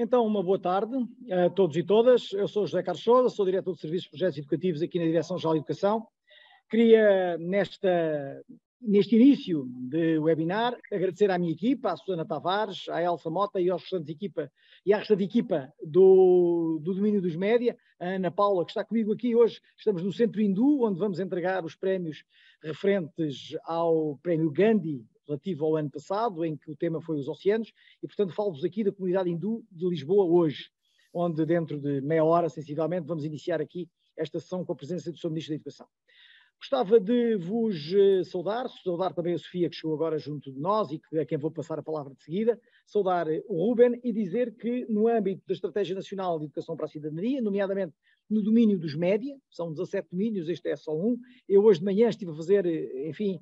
Então, uma boa tarde a todos e todas. Eu sou José Carlos Sousa, sou diretor de Serviços e Projetos Educativos aqui na Direção-Geral de Educação. Queria, neste início de webinar, agradecer à minha equipa, à Susana Tavares, à Elsa Mota e à restante equipa do domínio dos média, a Ana Paula, que está comigo aqui hoje. Estamos no Centro Hindu, onde vamos entregar os prémios referentes ao Prémio Gandhi, relativo ao ano passado, em que o tema foi os oceanos, e portanto falo-vos aqui da comunidade hindu de Lisboa hoje, onde dentro de meia hora, sensivelmente, vamos iniciar aqui esta sessão com a presença do Sr. Ministro da Educação. Gostava de vos saudar também a Sofia, que chegou agora junto de nós e a quem vou passar a palavra de seguida, saudar o Ruben e dizer que no âmbito da Estratégia Nacional de Educação para a Cidadania, nomeadamente no domínio dos média, são 17 domínios, este é só um, eu hoje de manhã estive a fazer, enfim,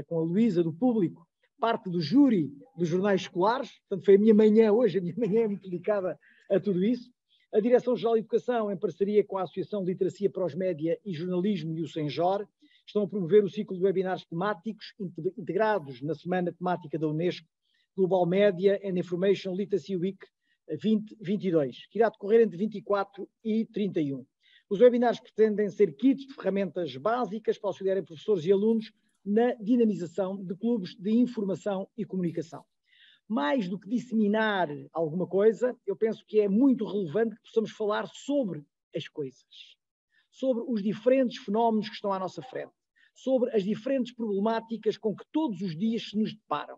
com a Luísa do Público, parte do júri dos jornais escolares, portanto foi a minha manhã hoje, a minha manhã é muito dedicada a tudo isso. A Direção-Geral de Educação, em parceria com a Associação de Literacia para os Média e Jornalismo e o Senjor, estão a promover o ciclo de webinars temáticos integrados na Semana Temática da Unesco, Global Media and Information Literacy Week 2022, que irá decorrer entre 24 e 31. Os webinars pretendem ser kits de ferramentas básicas para auxiliarem professores e alunos na dinamização de clubes de informação e comunicação. Mais do que disseminar alguma coisa, eu penso que é muito relevante que possamos falar sobre as coisas, sobre os diferentes fenómenos que estão à nossa frente, sobre as diferentes problemáticas com que todos os dias se nos deparam.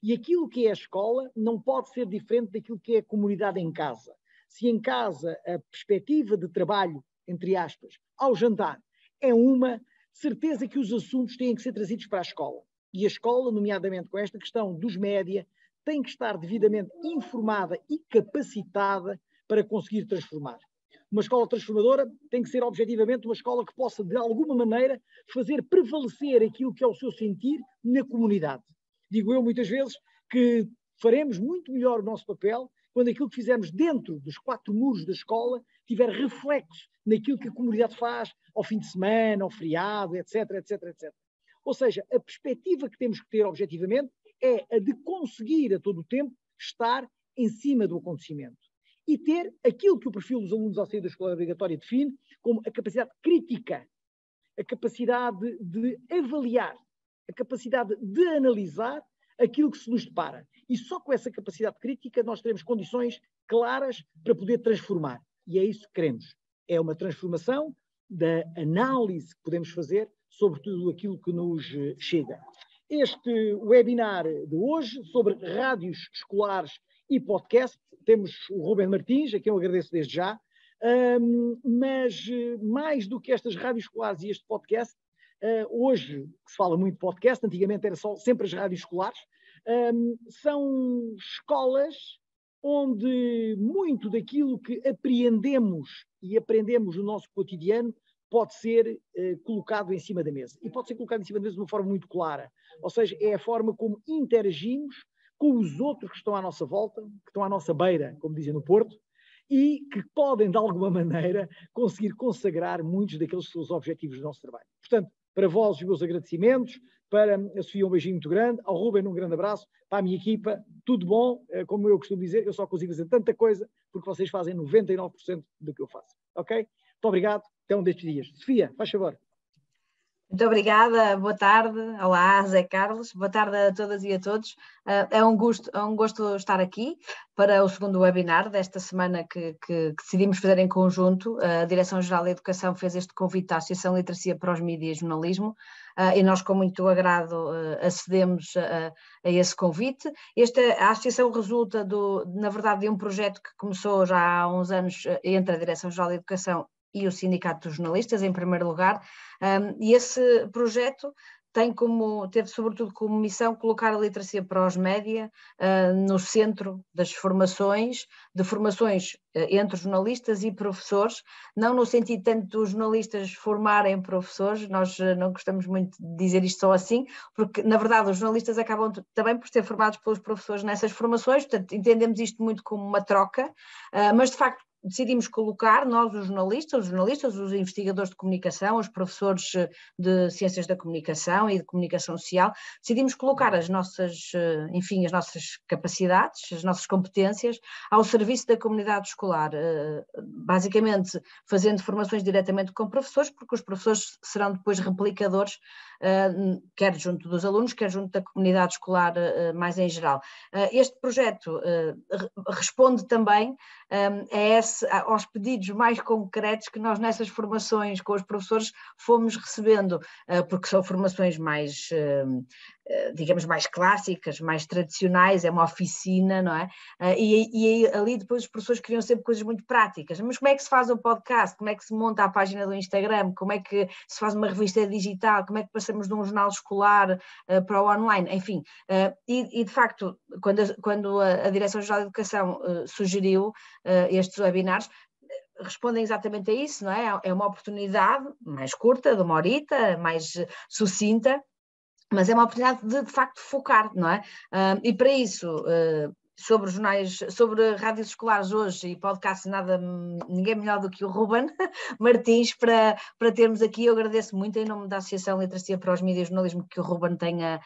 E aquilo que é a escola não pode ser diferente daquilo que é a comunidade em casa. Se em casa a perspectiva de trabalho, entre aspas, ao jantar, é uma, certeza que os assuntos têm que ser trazidos para a escola. E a escola, nomeadamente com esta questão dos média, tem que estar devidamente informada e capacitada para conseguir transformar. Uma escola transformadora tem que ser objetivamente uma escola que possa, de alguma maneira, fazer prevalecer aquilo que é o seu sentir na comunidade. Digo eu muitas vezes que faremos muito melhor o nosso papel quando aquilo que fizermos dentro dos 4 muros da escola tiver reflexo naquilo que a comunidade faz ao fim de semana, ao feriado, etc, etc, etc. Ou seja, a perspectiva que temos que ter objetivamente é a de conseguir a todo o tempo estar em cima do acontecimento e ter aquilo que o perfil dos alunos ao sair da escola obrigatória define como a capacidade crítica, a capacidade de avaliar, a capacidade de analisar aquilo que se nos depara. E só com essa capacidade crítica nós teremos condições claras para poder transformar. E é isso que queremos. É uma transformação da análise que podemos fazer sobre tudo aquilo que nos chega. Este webinar de hoje, sobre rádios escolares e podcast, temos o Ruben Martins, a quem eu agradeço desde já, mas mais do que estas rádios escolares e este podcast, hoje que se fala muito de podcast, antigamente era sempre as rádios escolares, são escolas onde muito daquilo que apreendemos e aprendemos no nosso cotidiano pode ser colocado em cima da mesa. E pode ser colocado em cima da mesa de uma forma muito clara. Ou seja, é a forma como interagimos com os outros que estão à nossa volta, que estão à nossa beira, como dizem no Porto, e que podem, de alguma maneira, conseguir consagrar muitos daqueles que são os objetivos do nosso trabalho. Portanto, para vós, os meus agradecimentos, para a Sofia um beijinho muito grande, ao Ruben um grande abraço, para a minha equipa, tudo bom, como eu costumo dizer, eu só consigo fazer tanta coisa porque vocês fazem 99% do que eu faço, ok? Muito obrigado, até um destes dias. Sofia, faz favor. Muito obrigada, boa tarde. Olá, Zé Carlos, boa tarde a todas e a todos. É um gosto estar aqui para o segundo webinar desta semana que decidimos fazer em conjunto. A Direção-Geral da Educação fez este convite à Associação de Literacia para os Mídia e Jornalismo e nós com muito agrado acedemos a esse convite. A associação resulta, na verdade, de um projeto que começou já há uns anos entre a Direção-Geral da Educação e o Sindicato dos Jornalistas, em primeiro lugar, e esse projeto teve sobretudo como missão colocar a literacia para os média no centro das formações, entre jornalistas e professores, não no sentido tanto dos jornalistas formarem professores, nós não gostamos muito de dizer isto só assim, porque na verdade os jornalistas acabam também por ser formados pelos professores nessas formações, portanto entendemos isto muito como uma troca, mas de facto decidimos colocar, nós os jornalistas, os investigadores de comunicação, os professores de ciências da comunicação e de comunicação social, decidimos colocar as nossas capacidades, as nossas competências ao serviço da comunidade escolar, basicamente fazendo formações diretamente com professores, porque os professores serão depois replicadores, quer junto dos alunos, quer junto da comunidade escolar mais em geral. Este projeto responde também aos pedidos mais concretos que nós nessas formações com os professores fomos recebendo, porque são formações mais, digamos, mais clássicas, mais tradicionais, é uma oficina, não é? E ali depois os professores queriam sempre coisas muito práticas. Mas como é que se faz um podcast? Como é que se monta a página do Instagram? Como é que se faz uma revista digital? Como é que passamos de um jornal escolar para o online? Enfim, e de facto, quando a Direção-Geral de Educação sugeriu estes webinars, respondem exatamente a isso, não é? É uma oportunidade mais curta, de uma horita, mais sucinta, mas é uma oportunidade de facto focar, não é? E para isso, sobre jornais, sobre rádios escolares hoje e podcasts, ninguém melhor do que o Ruben Martins para termos aqui. Eu agradeço muito em nome da Associação Literacia para os Mídias e Jornalismo que o Ruben tenha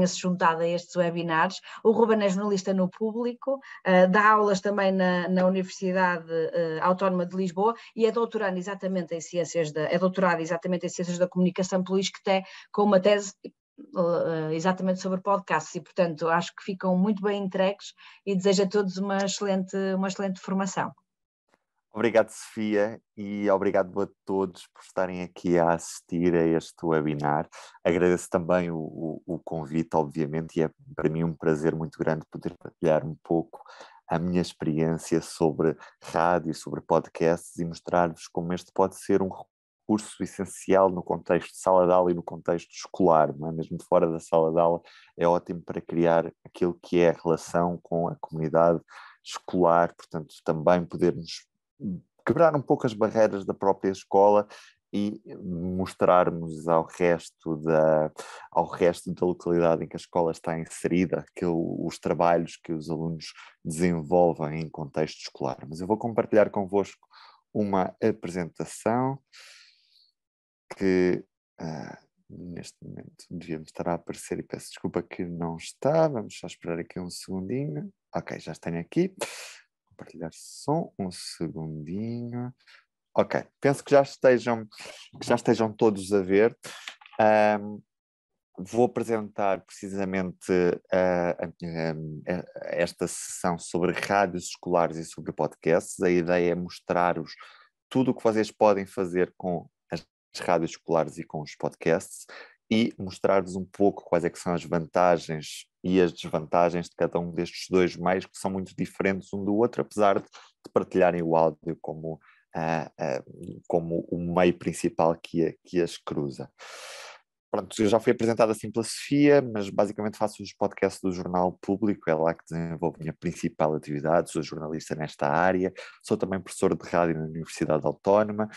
se juntado a estes webinars. O Ruben é jornalista no Público, dá aulas também na Universidade Autónoma de Lisboa e é doutorado exatamente em Ciências da Comunicação pelo ISCTE, com uma tese exatamente sobre podcasts, e portanto acho que ficam muito bem entregues e desejo a todos uma excelente formação. Obrigado, Sofia, e obrigado a todos por estarem aqui a assistir a este webinar. Agradeço também o convite, obviamente, e é para mim um prazer muito grande poder partilhar um pouco a minha experiência sobre rádio, sobre podcasts e mostrar-vos como este pode ser um recurso essencial no contexto de sala de aula e no contexto escolar, não é? Mesmo de fora da sala de aula, é ótimo para criar aquilo que é a relação com a comunidade escolar, portanto, também podermos quebrar um pouco as barreiras da própria escola e mostrarmos ao resto da localidade em que a escola está inserida os trabalhos que os alunos desenvolvem em contexto escolar. Mas eu vou compartilhar convosco uma apresentação que neste momento devia-me estar a aparecer e peço desculpa que não está. Vamos só esperar aqui um segundinho. Ok, já tenho aqui. Compartilhar som, um segundinho. Ok, penso que já estejam todos a ver. Vou apresentar precisamente esta sessão sobre rádios escolares e sobre podcasts. A ideia é mostrar-vos tudo o que vocês podem fazer com as rádios escolares e com os podcasts e mostrar-vos um pouco quais é que são as vantagens e as desvantagens de cada um destes dois meios, que são muito diferentes um do outro, apesar de partilharem o áudio como o meio principal que as cruza. Pronto, eu já fui apresentado assim pela Sofia, mas basicamente faço os podcasts do Jornal Público, é lá que desenvolvo a minha principal atividade, sou jornalista nesta área, sou também professor de rádio na Universidade Autónoma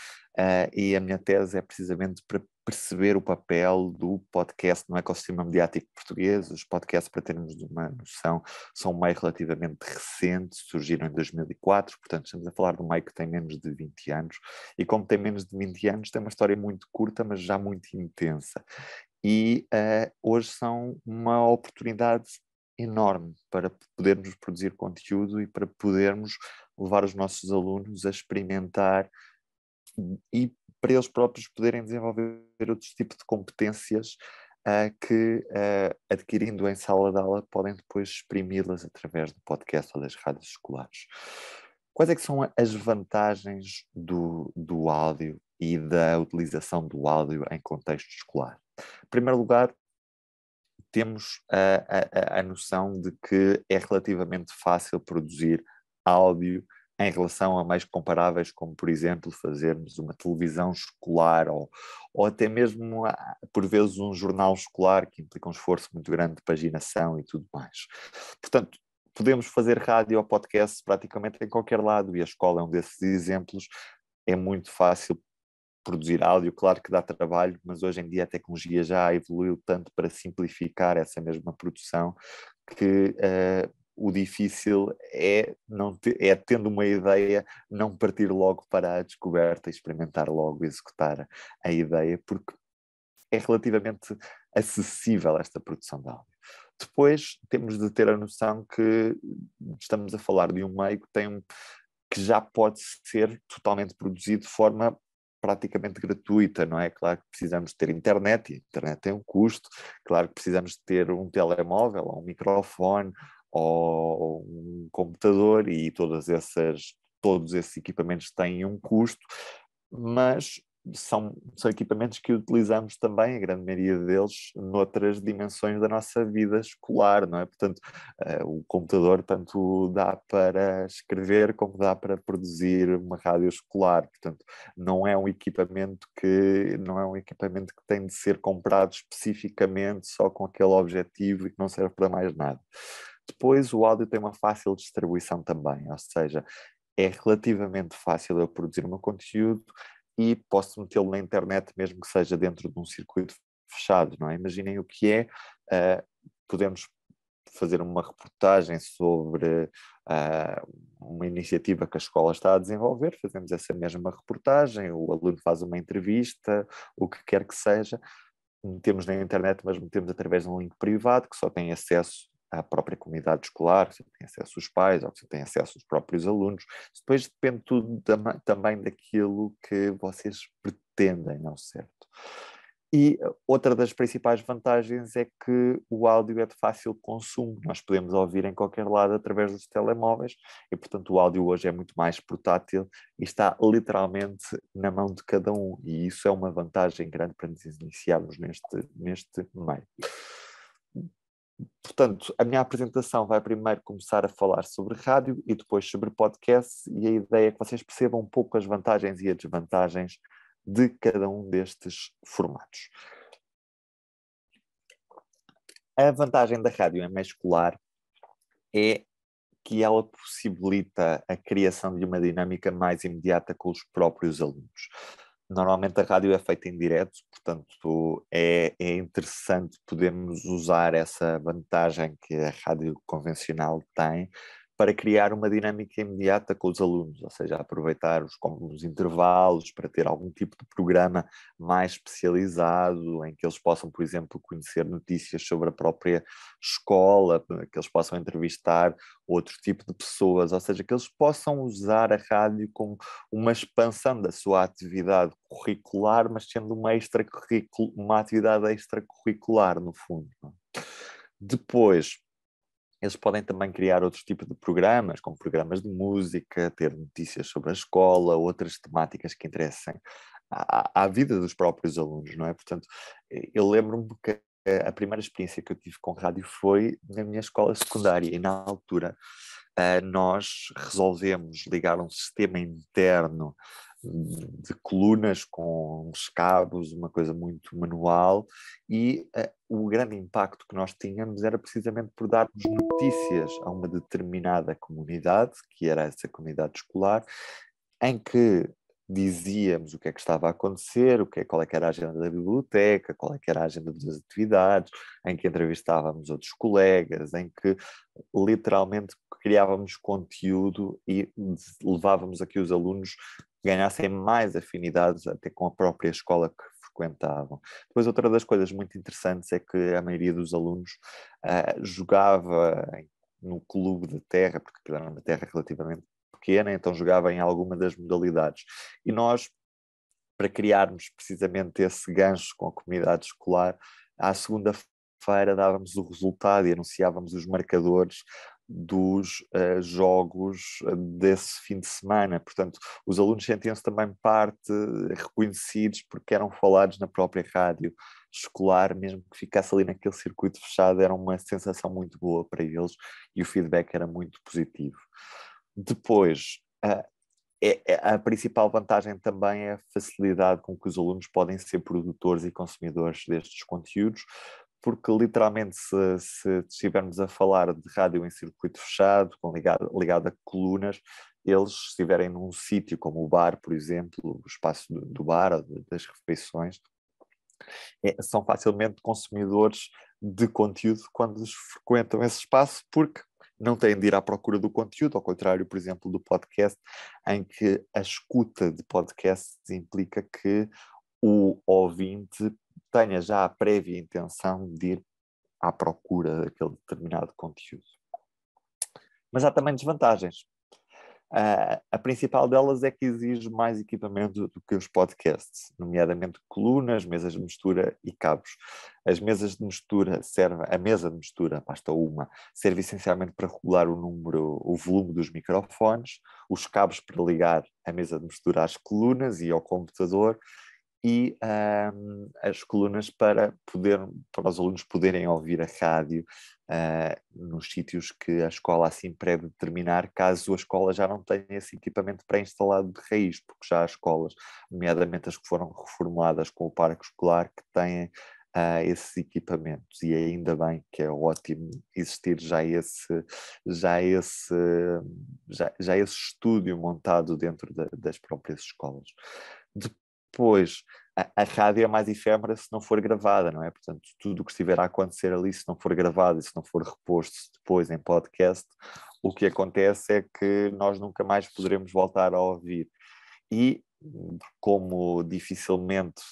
e a minha tese é precisamente para perceber o papel do podcast no ecossistema mediático português. Os podcasts, para termos uma noção, são um meio relativamente recente, surgiram em 2004, portanto estamos a falar de um meio que tem menos de 20 anos, e como tem menos de 20 anos, tem uma história muito curta, mas já muito intensa. E hoje são uma oportunidade enorme para podermos produzir conteúdo e para podermos levar os nossos alunos a experimentar e para eles próprios poderem desenvolver outros tipos de competências que, adquirindo em sala de aula, podem depois exprimi-las através do podcast ou das rádios escolares. Quais é que são as vantagens do áudio e da utilização do áudio em contexto escolar? Em primeiro lugar, temos a noção de que é relativamente fácil produzir áudio em relação a meios comparáveis, como, por exemplo, fazermos uma televisão escolar ou até mesmo, por vezes, um jornal escolar, que implica um esforço muito grande de paginação e tudo mais. Portanto, podemos fazer rádio ou podcast praticamente em qualquer lado, e a escola é um desses exemplos. É muito fácil produzir áudio, claro que dá trabalho, mas hoje em dia a tecnologia já evoluiu tanto para simplificar essa mesma produção que o difícil é, é tendo uma ideia, não partir logo para a descoberta e experimentar logo, executar a ideia, porque é relativamente acessível esta produção de áudio. Depois temos de ter a noção que estamos a falar de um meio que já pode ser totalmente produzido de forma praticamente gratuita, não é? Claro que precisamos ter internet, e a internet tem um custo, claro que precisamos de ter um telemóvel, ou um microfone, ou um computador, e todos esses equipamentos têm um custo, mas são equipamentos que utilizamos também, a grande maioria deles, noutras dimensões da nossa vida escolar, não é? Portanto, o computador tanto dá para escrever como dá para produzir uma rádio escolar, portanto, não é um equipamento que tem de ser comprado especificamente só com aquele objetivo e que não serve para mais nada. Depois, o áudio tem uma fácil distribuição também, ou seja, é relativamente fácil eu produzir o meu conteúdo e posso metê-lo na internet, mesmo que seja dentro de um circuito fechado, não é? Imaginem o que podemos fazer uma reportagem sobre uma iniciativa que a escola está a desenvolver, fazemos essa mesma reportagem, o aluno faz uma entrevista, o que quer que seja, metemos na internet, mas metemos através de um link privado que só tem acesso à própria comunidade escolar, se tem acesso os pais ou se tem acesso os próprios alunos. Depois depende tudo também daquilo que vocês pretendem, ao certo. E outra das principais vantagens é que o áudio é de fácil consumo. Nós podemos ouvir em qualquer lado através dos telemóveis e, portanto, o áudio hoje é muito mais portátil e está literalmente na mão de cada um. E isso é uma vantagem grande para nos iniciarmos neste meio. Portanto, a minha apresentação vai primeiro começar a falar sobre rádio e depois sobre podcast, e a ideia é que vocês percebam um pouco as vantagens e as desvantagens de cada um destes formatos. A vantagem da rádio em meio escolar é que ela possibilita a criação de uma dinâmica mais imediata com os próprios alunos. Normalmente a rádio é feita em direto, portanto é interessante podermos usar essa vantagem que a rádio convencional tem para criar uma dinâmica imediata com os alunos, ou seja, aproveitar os intervalos para ter algum tipo de programa mais especializado, em que eles possam, por exemplo, conhecer notícias sobre a própria escola, que eles possam entrevistar outro tipo de pessoas, ou seja, que eles possam usar a rádio como uma expansão da sua atividade curricular, mas sendo uma atividade extracurricular, no fundo. Depois, eles podem também criar outros tipos de programas, como programas de música, ter notícias sobre a escola, outras temáticas que interessem à vida dos próprios alunos, não é? Portanto, eu lembro-me que a primeira experiência que eu tive com rádio foi na minha escola secundária e, na altura, nós resolvemos ligar um sistema interno de colunas com os cabos, uma coisa muito manual, e o grande impacto que nós tínhamos era precisamente por darmos notícias a uma determinada comunidade, que era essa comunidade escolar, em que dizíamos o que é que estava a acontecer, qual é que era a agenda da biblioteca, qual é que era a agenda das atividades, em que entrevistávamos outros colegas, em que literalmente criávamos conteúdo e levávamos a que os alunos ganhassem mais afinidades até com a própria escola que frequentavam. Depois, outra das coisas muito interessantes é que a maioria dos alunos jogava no clube de terra, porque aquilo era uma terra relativamente pequena, então jogava em alguma das modalidades. E nós, para criarmos precisamente esse gancho com a comunidade escolar, à segunda-feira dávamos o resultado e anunciávamos os marcadores dos jogos desse fim de semana. Portanto, os alunos sentiam-se também reconhecidos, porque eram falados na própria rádio escolar, mesmo que ficasse ali naquele circuito fechado, era uma sensação muito boa para eles e o feedback era muito positivo. Depois, a principal vantagem também é a facilidade com que os alunos podem ser produtores e consumidores destes conteúdos, porque literalmente se estivermos a falar de rádio em circuito fechado, ligado a colunas, eles se estiverem num sítio como o bar, por exemplo, o espaço do bar ou das refeições, são facilmente consumidores de conteúdo quando frequentam esse espaço, porque não têm de ir à procura do conteúdo, ao contrário, por exemplo, do podcast, em que a escuta de podcasts implica que o ouvinte tenha já a prévia intenção de ir à procura daquele determinado conteúdo. Mas há também desvantagens. A principal delas é que exige mais equipamento do que os podcasts, nomeadamente colunas, mesas de mistura e cabos. As mesas de mistura a mesa de mistura, basta uma, serve essencialmente para regular o volume dos microfones, os cabos para ligar a mesa de mistura às colunas e ao computador, e as colunas para os alunos poderem ouvir a rádio nos sítios que a escola assim pré-determinar, caso a escola já não tenha esse equipamento pré-instalado de raiz, porque já há escolas, nomeadamente as que foram reformuladas com o parque escolar, que têm esses equipamentos, e ainda bem, que é ótimo existir já esse estúdio montado dentro das próprias escolas. Depois, a rádio é mais efêmera se não for gravada, não é? Portanto, tudo o que estiver a acontecer ali, se não for gravado e se não for reposto depois em podcast, o que acontece é que nós nunca mais poderemos voltar a ouvir. E como dificilmente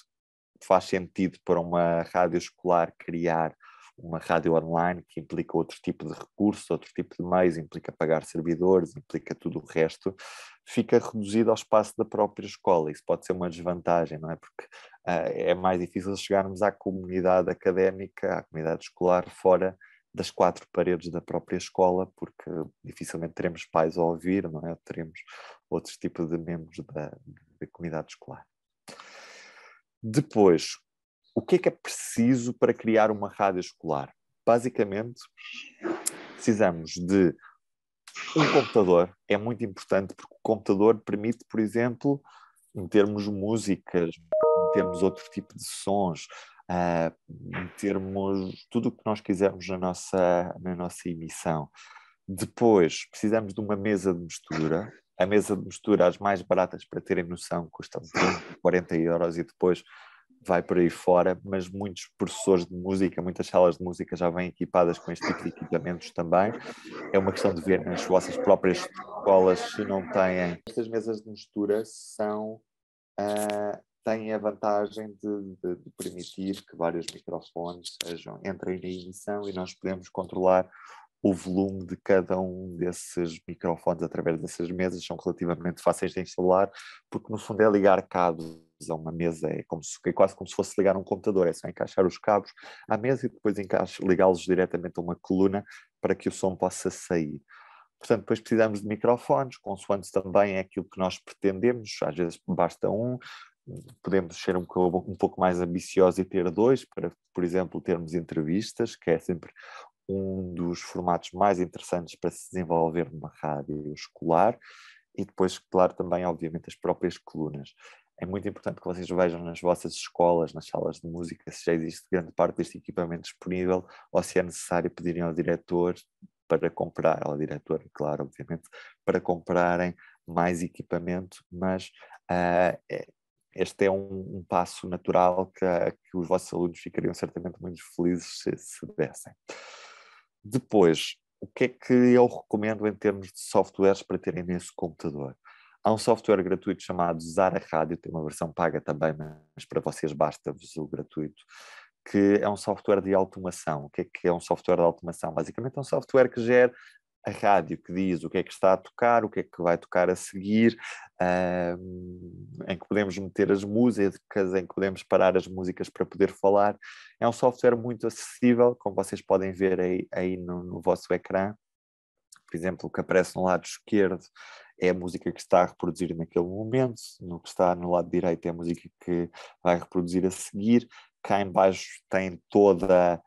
faz sentido para uma rádio escolar criar uma rádio online, que implica outro tipo de recursos, outro tipo de meios, implica pagar servidores, implica tudo o resto, fica reduzido ao espaço da própria escola. Isso pode ser uma desvantagem, não é? Porque é mais difícil chegarmos à comunidade académica, à comunidade escolar, fora das quatro paredes da própria escola, porque dificilmente teremos pais a ouvir, não é? Teremos outros tipos de membros da comunidade escolar. Depois, o que é preciso para criar uma rádio escolar? Basicamente, precisamos de um computador. É muito importante porque o computador permite, por exemplo, metermos músicas, metermos outro tipo de sons, metermos tudo o que nós quisermos na nossa emissão. Depois, precisamos de uma mesa de mistura. A mesa de mistura, as mais baratas, para terem noção, custam 30, 40 euros, e depois vai por aí fora, mas muitos professores de música, muitas salas de música já vêm equipadas com este tipo de equipamentos também. É uma questão de ver nas vossas próprias escolas se não têm. Estas mesas de mistura têm a vantagem de permitir que vários microfones entrem na emissão, e nós podemos controlar o volume de cada um desses microfones através dessas mesas. São relativamente fáceis de instalar, porque no fundo é ligar cabos a uma mesa, é quase como se fosse ligar um computador, é só encaixar os cabos à mesa e depois ligá-los diretamente a uma coluna para que o som possa sair. Portanto, depois precisamos de microfones, consoante também é aquilo que nós pretendemos, às vezes basta um, podemos ser um pouco mais ambiciosos e ter dois, para, por exemplo, termos entrevistas, que é sempre um dos formatos mais interessantes para se desenvolver numa rádio escolar, e depois, claro, também, obviamente, as próprias colunas. É muito importante que vocês vejam nas vossas escolas, nas salas de música, se já existe grande parte deste equipamento disponível, ou se é necessário pedirem ao diretor para comprar, ao diretor, claro, obviamente, para comprarem mais equipamento, mas este é um passo natural que os vossos alunos ficariam certamente muito felizes se dessem. Depois, o que é que eu recomendo em termos de softwares para terem nesse computador? Há um software gratuito chamado Zara Rádio, tem uma versão paga também, mas para vocês basta-vos o gratuito, que é um software de automação. O que é um software de automação? Basicamente é um software que gera a rádio, que diz o que é que está a tocar, o que é que vai tocar a seguir, em que podemos meter as músicas, em que podemos parar as músicas para poder falar. É um software muito acessível, como vocês podem ver aí no vosso ecrã. Por exemplo, o que aparece no lado esquerdo é a música que está a reproduzir naquele momento, no que está no lado direito é a música que vai reproduzir a seguir. Cá em baixo tem toda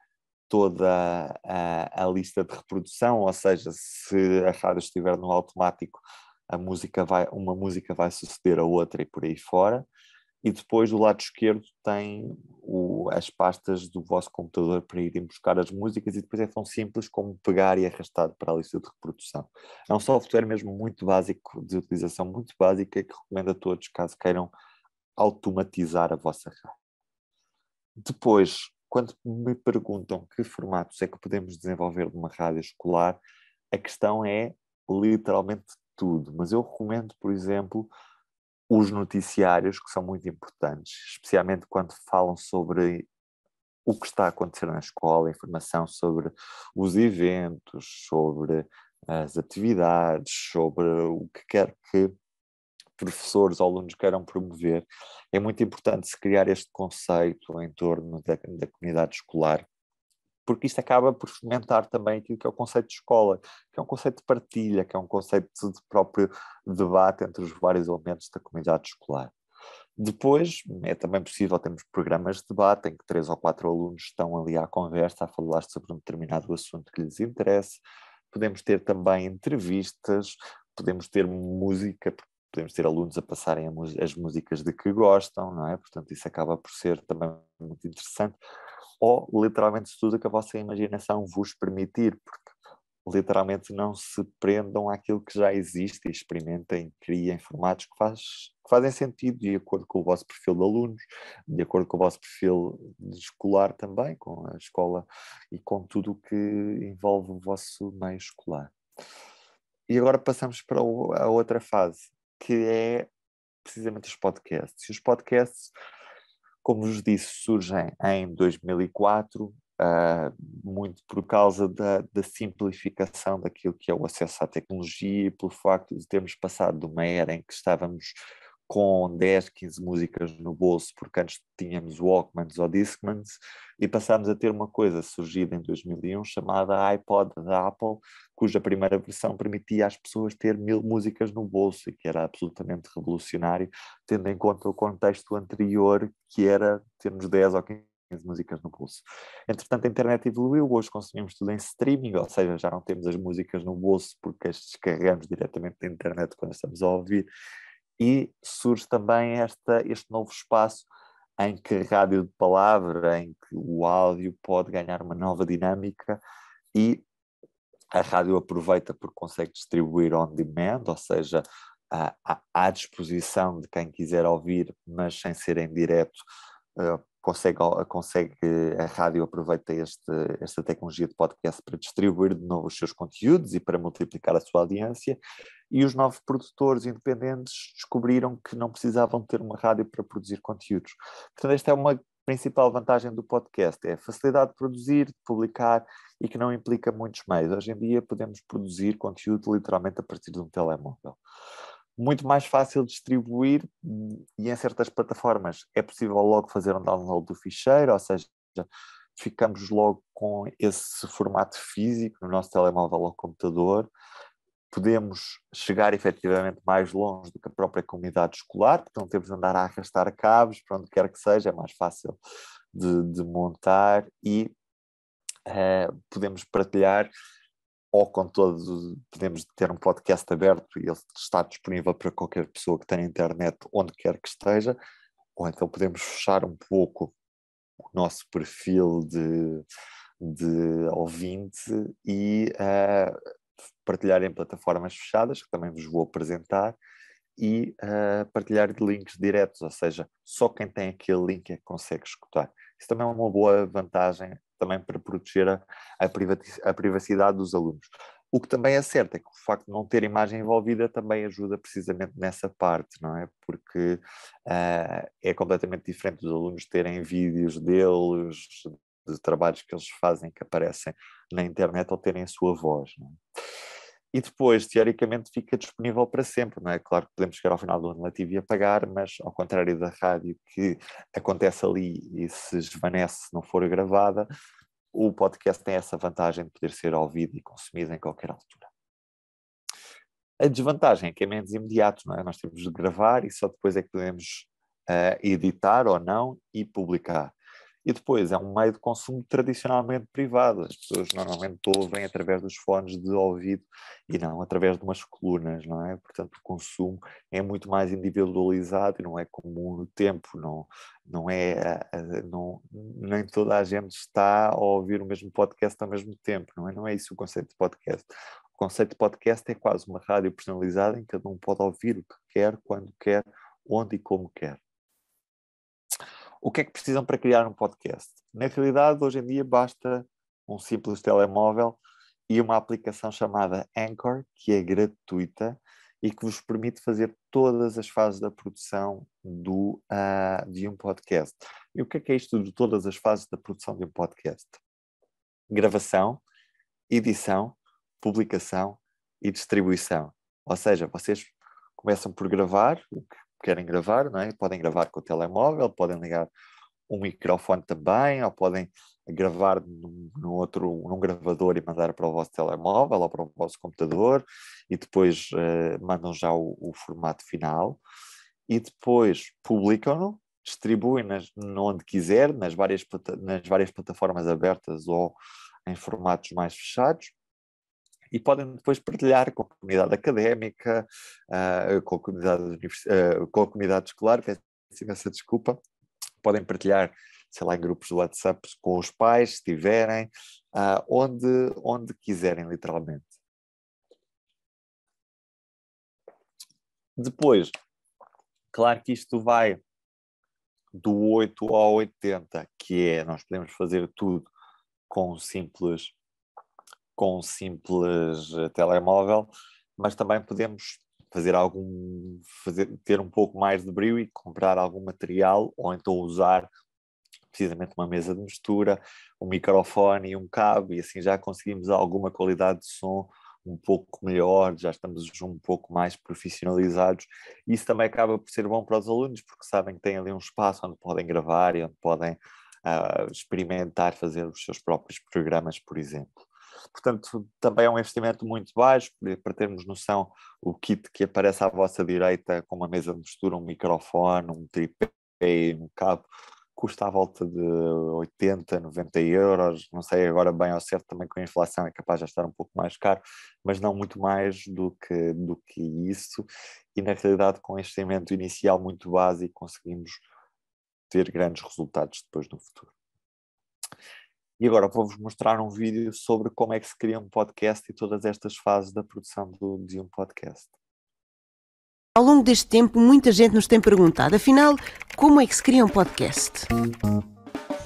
a lista de reprodução, ou seja, se a rádio estiver no automático, uma música vai suceder a outra e por aí fora. E depois do lado esquerdo tem as pastas do vosso computador para irem buscar as músicas, e depois é tão simples como pegar e arrastar para a lista de reprodução. É um software mesmo muito básico, de utilização muito básica, que recomendo a todos caso queiram automatizar a vossa rádio. Depois, quando me perguntam que formatos é que podemos desenvolver numa rádio escolar, a questão é literalmente tudo. Mas eu recomendo, por exemplo, os noticiários, que são muito importantes, especialmente quando falam sobre o que está a acontecer na escola, informação sobre os eventos, sobre as atividades, sobre o que quer que professores ou alunos queiram promover. É muito importante se criar este conceito em torno da comunidade escolar, porque isto acaba por fomentar também aquilo que é o conceito de escola, que é um conceito de partilha, que é um conceito de próprio debate entre os vários elementos da comunidade escolar. Depois, é também possível termos programas de debate em que 3 ou 4 alunos estão ali à conversa a falar sobre um determinado assunto que lhes interesse. Podemos ter também entrevistas, podemos ter música, podemos ter alunos a passarem as músicas de que gostam, não é? Portanto, isso acaba por ser também muito interessante. Ou, literalmente, tudo o que a vossa imaginação vos permitir, porque literalmente não se prendam àquilo que já existe e experimentem, criem formatos que fazem sentido de acordo com o vosso perfil de alunos, de acordo com o vosso perfil escolar também, com a escola e com tudo o que envolve o vosso meio escolar. E agora passamos para a outra fase, que é precisamente os podcasts. E os podcasts, como vos disse, surgem em 2004, muito por causa da simplificação daquilo que é o acesso à tecnologia e pelo facto de termos passado de uma era em que estávamos com 10, 15 músicas no bolso, porque antes tínhamos Walkmans ou Discmans, e passámos a ter uma coisa surgida em 2001 chamada iPod da Apple, cuja primeira versão permitia às pessoas ter 1000 músicas no bolso, e que era absolutamente revolucionário, tendo em conta o contexto anterior, que era termos 10 ou 15 músicas no bolso. Entretanto, a internet evoluiu, hoje consumimos tudo em streaming, ou seja, já não temos as músicas no bolso porque as descarregamos diretamente da internet quando estamos a ouvir, e surge também este novo espaço em que a rádio de palavra, em que o áudio pode ganhar uma nova dinâmica, e a rádio aproveita porque consegue distribuir on demand, ou seja, à disposição de quem quiser ouvir, mas sem ser em direto. A rádio aproveita esta tecnologia de podcast para distribuir de novo os seus conteúdos e para multiplicar a sua audiência, e os novos produtores independentes descobriram que não precisavam ter uma rádio para produzir conteúdos. Portanto, esta é uma principal vantagem do podcast, é a facilidade de produzir, de publicar, e que não implica muitos meios. Hoje em dia podemos produzir conteúdo literalmente a partir de um telemóvel. Muito mais fácil de distribuir, e em certas plataformas é possível logo fazer um download do ficheiro, ou seja, ficamos logo com esse formato físico no nosso telemóvel ou computador. Podemos chegar efetivamente mais longe do que a própria comunidade escolar, porque não temos de andar a arrastar cabos para onde quer que seja, é mais fácil de montar, e podemos partilhar, ou com todos, podemos ter um podcast aberto e ele está disponível para qualquer pessoa que tenha internet onde quer que esteja, ou então podemos fechar um pouco o nosso perfil de ouvinte e partilhar em plataformas fechadas, que também vos vou apresentar, e partilhar de links diretos, ou seja, só quem tem aquele link é que consegue escutar. Isso também é uma boa vantagem também para proteger a privacidade dos alunos. O que também é certo é que o facto de não ter imagem envolvida também ajuda precisamente nessa parte, não é? Porque é completamente diferente dos alunos terem vídeos deles, de trabalhos que eles fazem que aparecem na internet, ou terem a sua voz, não é? E depois, teoricamente, fica disponível para sempre, não é? Claro que podemos chegar ao final do ano letivo e apagar, mas ao contrário da rádio, que acontece ali e se esvanece se não for gravada, o podcast tem essa vantagem de poder ser ouvido e consumido em qualquer altura. A desvantagem é que é menos imediato, não é? Nós temos de gravar e só depois é que podemos editar ou não e publicar. E depois é um meio de consumo tradicionalmente privado. As pessoas normalmente ouvem através dos fones de ouvido e não através de umas colunas, não é? Portanto, o consumo é muito mais individualizado e não é comum no tempo. Nem toda a gente está a ouvir o mesmo podcast ao mesmo tempo, não é? Não é isso o conceito de podcast. O conceito de podcast é quase uma rádio personalizada em que cada um pode ouvir o que quer, quando quer, onde e como quer. O que é que precisam para criar um podcast? Na realidade, hoje em dia, basta um simples telemóvel e uma aplicação chamada Anchor, que é gratuita e que vos permite fazer todas as fases da produção de um podcast. E o que é isto de todas as fases da produção de um podcast? Gravação, edição, publicação e distribuição. Ou seja, vocês começam por gravar o que querem gravar, não é? Podem gravar com o telemóvel, podem ligar um microfone também, ou podem gravar num gravador e mandar para o vosso telemóvel ou para o vosso computador, e depois mandam já o formato final, e depois publicam-no, distribuem onde quiser, nas várias plataformas abertas ou em formatos mais fechados, e podem depois partilhar com a comunidade académica, com a comunidade escolar, peço imensa desculpa. Podem partilhar, sei lá, em grupos de WhatsApp com os pais, se tiverem, onde quiserem, literalmente. Depois, claro que isto vai do 8 ao 80, que é, nós podemos fazer tudo com um simples telemóvel, mas também podemos ter um pouco mais de brio e comprar algum material, ou então usar precisamente uma mesa de mistura, um microfone e um cabo, e assim já conseguimos alguma qualidade de som um pouco melhor, já estamos um pouco mais profissionalizados. Isso também acaba por ser bom para os alunos, porque sabem que têm ali um espaço onde podem gravar e onde podem experimentar, fazer os seus próprios programas, por exemplo. Portanto, também é um investimento muito baixo, para termos noção, o kit que aparece à vossa direita com uma mesa de mistura, um microfone, um tripé e um cabo, custa à volta de 80, 90 euros, não sei agora bem ao certo, também com a inflação é capaz de estar um pouco mais caro, mas não muito mais do que isso, e na realidade com este investimento inicial muito básico conseguimos ter grandes resultados depois no futuro. E agora vou-vos mostrar um vídeo sobre como é que se cria um podcast e todas estas fases da produção de um podcast. Ao longo deste tempo, muita gente nos tem perguntado, afinal, como é que se cria um podcast?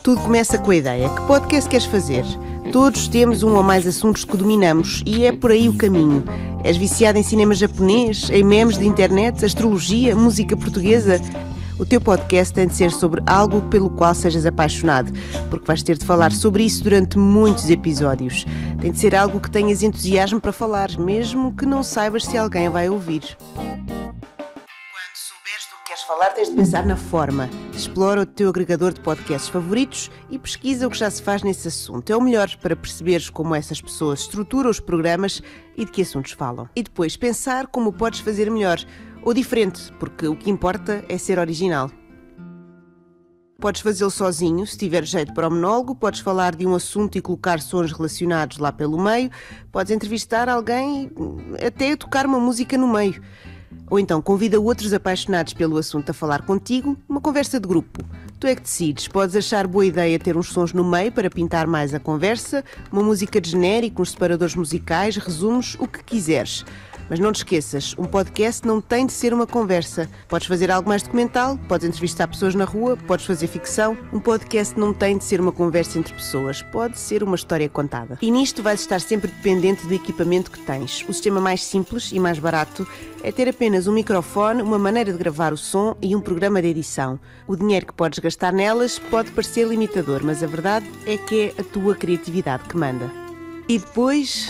Tudo começa com a ideia. Que podcast queres fazer? Todos temos um ou mais assuntos que dominamos e é por aí o caminho. És viciado em cinema japonês, em memes de internet, astrologia, música portuguesa? O teu podcast tem de ser sobre algo pelo qual sejas apaixonado, porque vais ter de falar sobre isso durante muitos episódios. Tem de ser algo que tenhas entusiasmo para falar, mesmo que não saibas se alguém vai ouvir. Quando souberes do que queres falar, tens de pensar na forma. Explora o teu agregador de podcasts favoritos e pesquisa o que já se faz nesse assunto. É o melhor para perceberes como essas pessoas estruturam os programas e de que assuntos falam. E depois pensar como podes fazer melhor. Ou diferente, porque o que importa é ser original. Podes fazê-lo sozinho, se tiver jeito para o monólogo, podes falar de um assunto e colocar sons relacionados lá pelo meio, podes entrevistar alguém e até tocar uma música no meio. Ou então convida outros apaixonados pelo assunto a falar contigo, uma conversa de grupo. Tu é que decides, podes achar boa ideia ter uns sons no meio para pintar mais a conversa, uma música de genérico, uns separadores musicais, resumos, o que quiseres. Mas não te esqueças, um podcast não tem de ser uma conversa. Podes fazer algo mais documental, podes entrevistar pessoas na rua, podes fazer ficção. Um podcast não tem de ser uma conversa entre pessoas, pode ser uma história contada. E nisto vais estar sempre dependente do equipamento que tens. O sistema mais simples e mais barato é ter apenas um microfone, uma maneira de gravar o som e um programa de edição. O dinheiro que podes gastar nelas pode parecer limitador, mas a verdade é que é a tua criatividade que manda. E depois,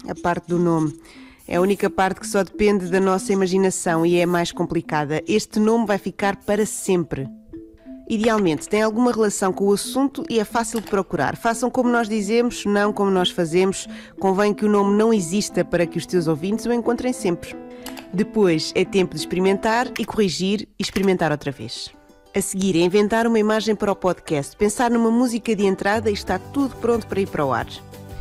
a parte do nome. É a única parte que só depende da nossa imaginação e é a mais complicada. Este nome vai ficar para sempre. Idealmente, tem alguma relação com o assunto e é fácil de procurar. Façam como nós dizemos, não como nós fazemos. Convém que o nome não exista para que os teus ouvintes o encontrem sempre. Depois é tempo de experimentar e corrigir e experimentar outra vez. A seguir é inventar uma imagem para o podcast, pensar numa música de entrada e está tudo pronto para ir para o ar.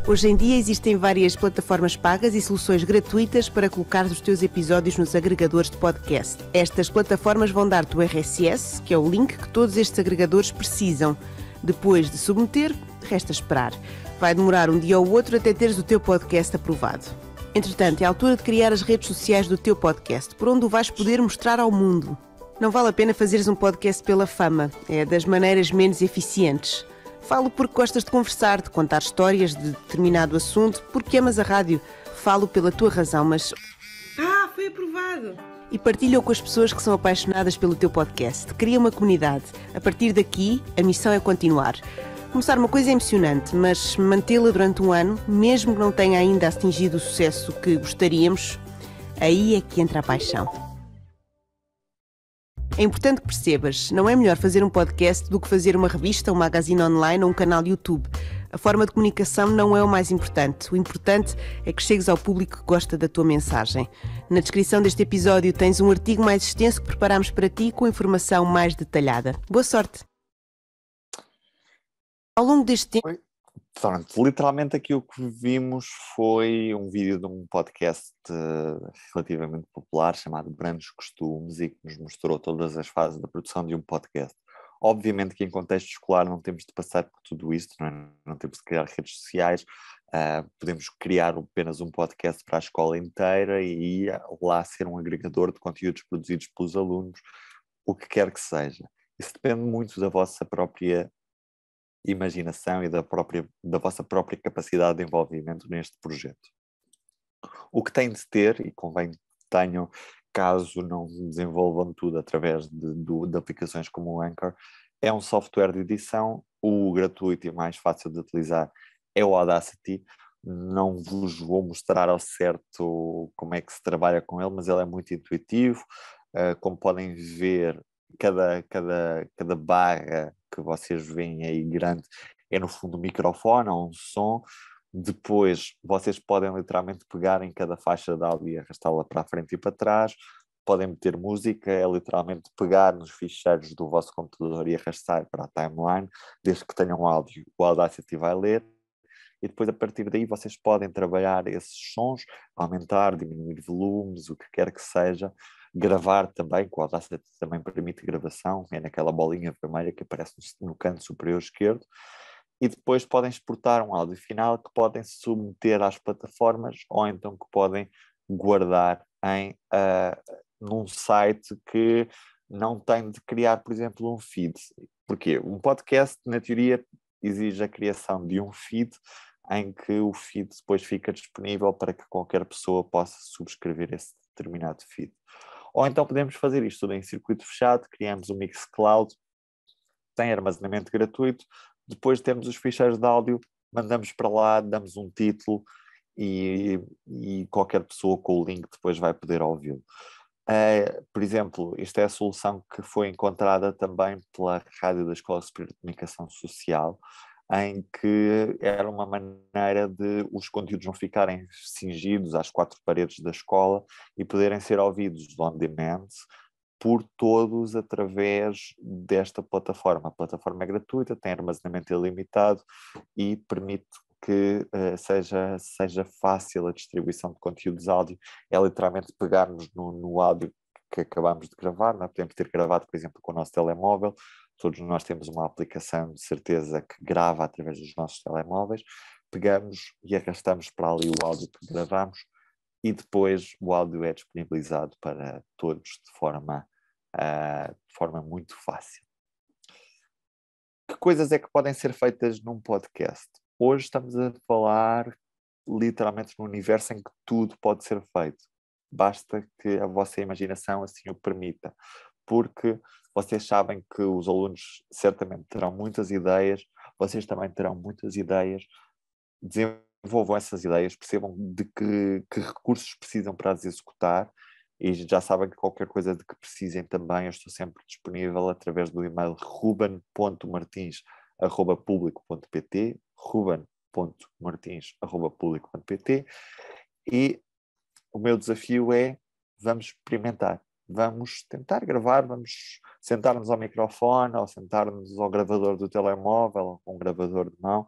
Hoje em dia existem várias plataformas pagas e soluções gratuitas para colocar os teus episódios nos agregadores de podcast. Estas plataformas vão dar-te o RSS, que é o link que todos estes agregadores precisam. Depois de submeter, resta esperar. Vai demorar um dia ou outro até teres o teu podcast aprovado. Entretanto, é a altura de criar as redes sociais do teu podcast, por onde o vais poder mostrar ao mundo. Não vale a pena fazeres um podcast pela fama, é das maneiras menos eficientes. Falo porque gostas de conversar, de contar histórias de determinado assunto, porque amas a rádio. Falo pela tua razão, mas... Foi aprovado! E partilha-o com as pessoas que são apaixonadas pelo teu podcast. Cria uma comunidade. A partir daqui, a missão é continuar. Começar uma coisa é emocionante, mas mantê-la durante um ano, mesmo que não tenha ainda atingido o sucesso que gostaríamos, aí é que entra a paixão. É importante que percebas, não é melhor fazer um podcast do que fazer uma revista, um magazine online ou um canal YouTube. A forma de comunicação não é o mais importante. O importante é que chegues ao público que gosta da tua mensagem. Na descrição deste episódio tens um artigo mais extenso que preparamos para ti com informação mais detalhada. Boa sorte! Ao longo deste tempo... Pronto, literalmente aqui o que vimos foi um vídeo de um podcast relativamente popular chamado Brandos Costumes e que nos mostrou todas as fases da produção de um podcast. Obviamente que em contexto escolar não temos de passar por tudo isto, não temos de criar redes sociais, podemos criar apenas um podcast para a escola inteira e lá ser um agregador de conteúdos produzidos pelos alunos, o que quer que seja. Isso depende muito da vossa própria imaginação e da vossa própria capacidade de envolvimento neste projeto. O que tem de ter, e convém que tenham, caso não desenvolvam tudo através de aplicações como o Anchor, é um software de edição. O gratuito e mais fácil de utilizar é o Audacity. Não vos vou mostrar ao certo como é que se trabalha com ele, mas ele é muito intuitivo. Como podem ver, cada barra que vocês veem aí grande é no fundo um microfone ou um som. Depois vocês podem literalmente pegar em cada faixa de áudio e arrastá-la para a frente e para trás. Podem meter música, é literalmente pegar nos ficheiros do vosso computador e arrastar para a timeline, desde que tenham áudio, o Audacity vai ler. E depois a partir daí vocês podem trabalhar esses sons, aumentar, diminuir volumes, o que quer que seja. Gravar também, com o Audacity também permite gravação, é naquela bolinha vermelha que aparece no canto superior esquerdo, e depois podem exportar um áudio final que podem submeter às plataformas ou então que podem guardar num site que não tem de criar, por exemplo, um feed. Porquê? Um podcast, na teoria, exige a criação de um feed em que o feed depois fica disponível para que qualquer pessoa possa subscrever esse determinado feed. Ou então podemos fazer isto tudo em circuito fechado, criamos um Mixcloud, tem armazenamento gratuito, depois temos os ficheiros de áudio, mandamos para lá, damos um título e qualquer pessoa com o link depois vai poder ouvi-lo. Por exemplo, esta é a solução que foi encontrada também pela Rádio da Escola Superior de Comunicação Social, em que era uma maneira de os conteúdos não ficarem cingidos às quatro paredes da escola e poderem ser ouvidos on demand por todos através desta plataforma. A plataforma é gratuita, tem armazenamento ilimitado e permite que seja fácil a distribuição de conteúdos áudio. É literalmente pegarmos no áudio que acabamos de gravar, não é? Podemos ter gravado, por exemplo, com o nosso telemóvel. Todos nós temos uma aplicação de certeza que grava através dos nossos telemóveis. Pegamos e arrastamos para ali o áudio que gravamos e depois o áudio é disponibilizado para todos de forma muito fácil. Que coisas é que podem ser feitas num podcast? Hoje estamos a falar literalmente num universo em que tudo pode ser feito. Basta que a vossa imaginação assim o permita. Porque vocês sabem que os alunos certamente terão muitas ideias, vocês também terão muitas ideias, desenvolvam essas ideias, percebam de que recursos precisam para as executar e já sabem que qualquer coisa de que precisem também eu estou sempre disponível através do e-mail ruben.martins@publico.pt ruben.martins@publico.pt e o meu desafio é vamos experimentar. Vamos tentar gravar, vamos sentar-nos ao microfone ou sentar-nos ao gravador do telemóvel ou com um gravador de mão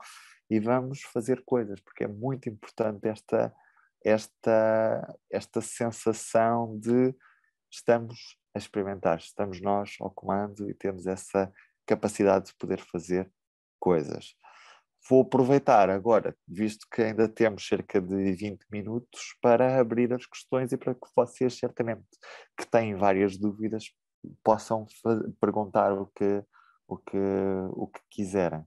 e vamos fazer coisas, porque é muito importante esta sensação de estamos a experimentar, estamos nós ao comando e temos essa capacidade de poder fazer coisas. Vou aproveitar agora, visto que ainda temos cerca de 20 minutos, para abrir as questões e para que vocês, certamente, que têm várias dúvidas, possam perguntar o que quiserem.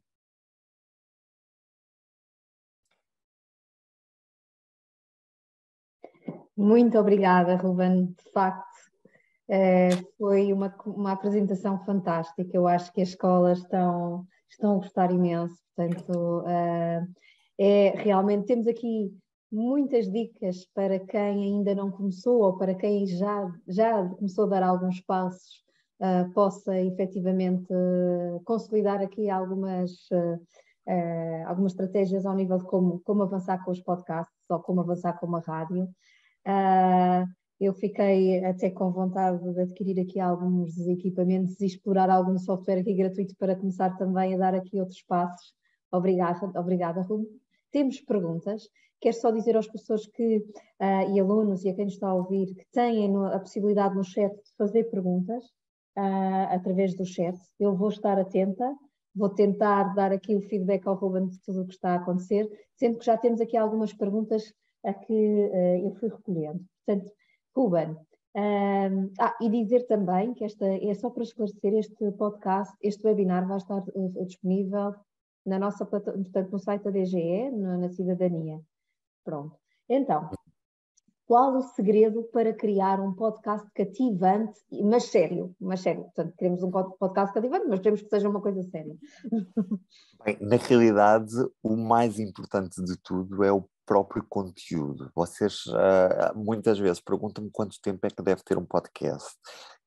Muito obrigada, Ruben. De facto, foi uma apresentação fantástica. Eu acho que as escolas estão a gostar imenso. Portanto, realmente temos aqui muitas dicas para quem ainda não começou ou para quem já começou a dar alguns passos, possa efetivamente consolidar aqui algumas estratégias ao nível de como avançar com os podcasts ou como avançar com uma rádio. Eu fiquei até com vontade de adquirir aqui alguns dos equipamentos e explorar algum software aqui gratuito para começar também a dar aqui outros passos. Obrigada, Ruben. Temos perguntas. Quero só dizer aos professores e alunos e a quem nos está a ouvir que têm a possibilidade no chat de fazer perguntas através do chat. Eu vou estar atenta, vou tentar dar aqui o feedback ao Ruben de tudo o que está a acontecer, sendo que já temos aqui algumas perguntas a que eu fui recolhendo. Portanto, Ruben, e dizer também que é só para esclarecer, este podcast, este webinar vai estar disponível na nossa plataforma, portanto, no site da DGE, na Cidadania. Pronto. Então, qual o segredo para criar um podcast cativante, mas sério? Portanto, queremos um podcast cativante, mas queremos que seja uma coisa séria. Bem, na realidade, o mais importante de tudo é o próprio conteúdo. Vocês muitas vezes perguntam-me quanto tempo é que deve ter um podcast.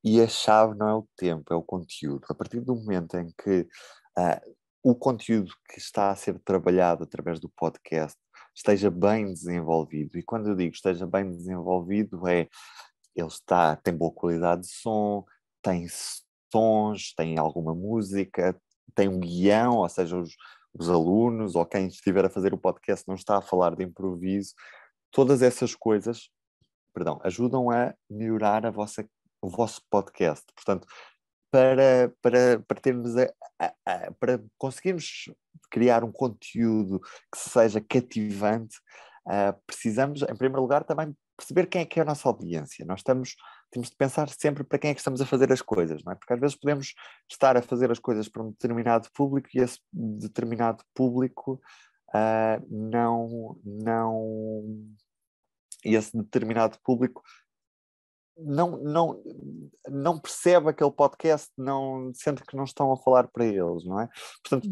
E a chave não é o tempo, é o conteúdo. A partir do momento em que o conteúdo que está a ser trabalhado através do podcast esteja bem desenvolvido, e quando eu digo esteja bem desenvolvido tem boa qualidade de som, tem sons, tem alguma música, tem um guião, ou seja, os alunos ou quem estiver a fazer o podcast não está a falar de improviso. Todas essas coisas, ajudam a melhorar o vosso podcast. Portanto, para termos para conseguirmos criar um conteúdo que seja cativante, precisamos, em primeiro lugar, também perceber quem é a nossa audiência. Temos de pensar sempre para quem é que estamos a fazer as coisas, não é? Porque às vezes podemos estar a fazer as coisas para um determinado público e esse determinado público não percebe aquele podcast, não sente que não estão a falar para eles, não é? Portanto,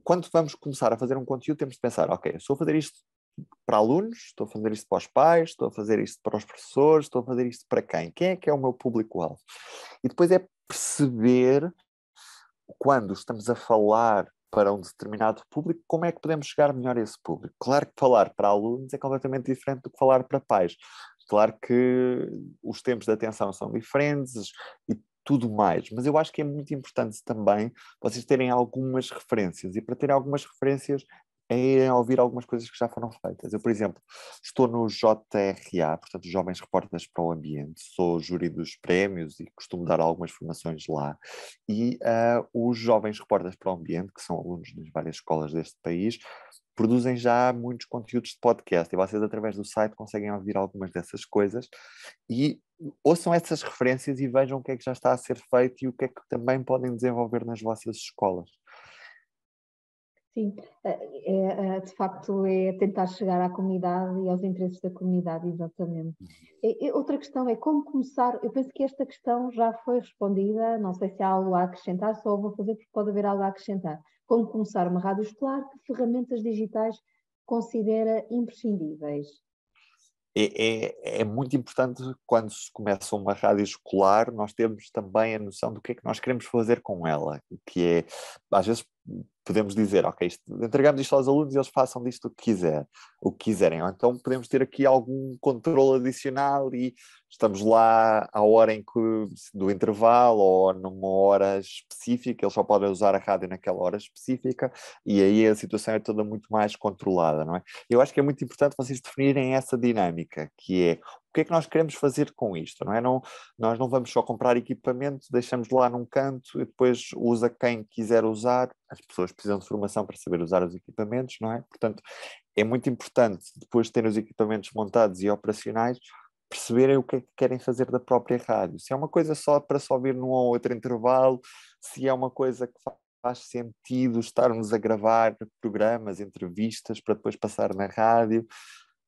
quando vamos começar a fazer um conteúdo, temos de pensar, ok, estou a fazer isto para alunos, estou a fazer isto para os pais, estou a fazer isto para os professores, estou a fazer isto para quem? Quem é que é o meu público-alvo? E depois é perceber, quando estamos a falar para um determinado público, como é que podemos chegar melhor a esse público. Claro que falar para alunos é completamente diferente do que falar para pais. Claro que os tempos de atenção são diferentes e tudo mais, mas eu acho que é muito importante também vocês terem algumas referências, e para terem algumas referências é irem ouvir algumas coisas que já foram feitas. Eu, por exemplo, estou no JRA, portanto, Jovens Repórteres para o Ambiente, sou júri dos prémios e costumo dar algumas formações lá, e os Jovens Repórteres para o Ambiente, que são alunos nas várias escolas deste país, produzem já muitos conteúdos de podcast, e vocês através do site conseguem ouvir algumas dessas coisas e ouçam essas referências e vejam o que é que já está a ser feito e o que é que também podem desenvolver nas vossas escolas. Sim, de facto é tentar chegar à comunidade e aos interesses da comunidade, exatamente. Outra questão é como começar. Eu penso que esta questão já foi respondida, não sei se há algo a acrescentar, só vou fazer porque pode haver algo a acrescentar. Como começar uma rádio escolar, que ferramentas digitais considera imprescindíveis? É muito importante, quando se começa uma rádio escolar, nós temos também a noção do que é que nós queremos fazer com ela, que é, às vezes podemos dizer, ok, entregamos isto aos alunos e eles façam disto o que quiserem, ou então podemos ter aqui algum controle adicional e estamos lá à hora do intervalo ou numa hora específica, eles só podem usar a rádio naquela hora específica, e aí a situação é toda muito mais controlada, não é? Eu acho que é muito importante vocês definirem essa dinâmica, que é o que é que nós queremos fazer com isto, não é? Nós não vamos só comprar equipamento, deixamos lá num canto e depois usa quem quiser usar. As pessoas precisam de formação para saber usar os equipamentos, não é? Portanto, é muito importante, depois de terem os equipamentos montados e operacionais, perceberem o que é que querem fazer da própria rádio. Se é uma coisa só para só ouvir num ou outro intervalo, se é uma coisa que faz sentido estarmos a gravar programas, entrevistas, para depois passar na rádio.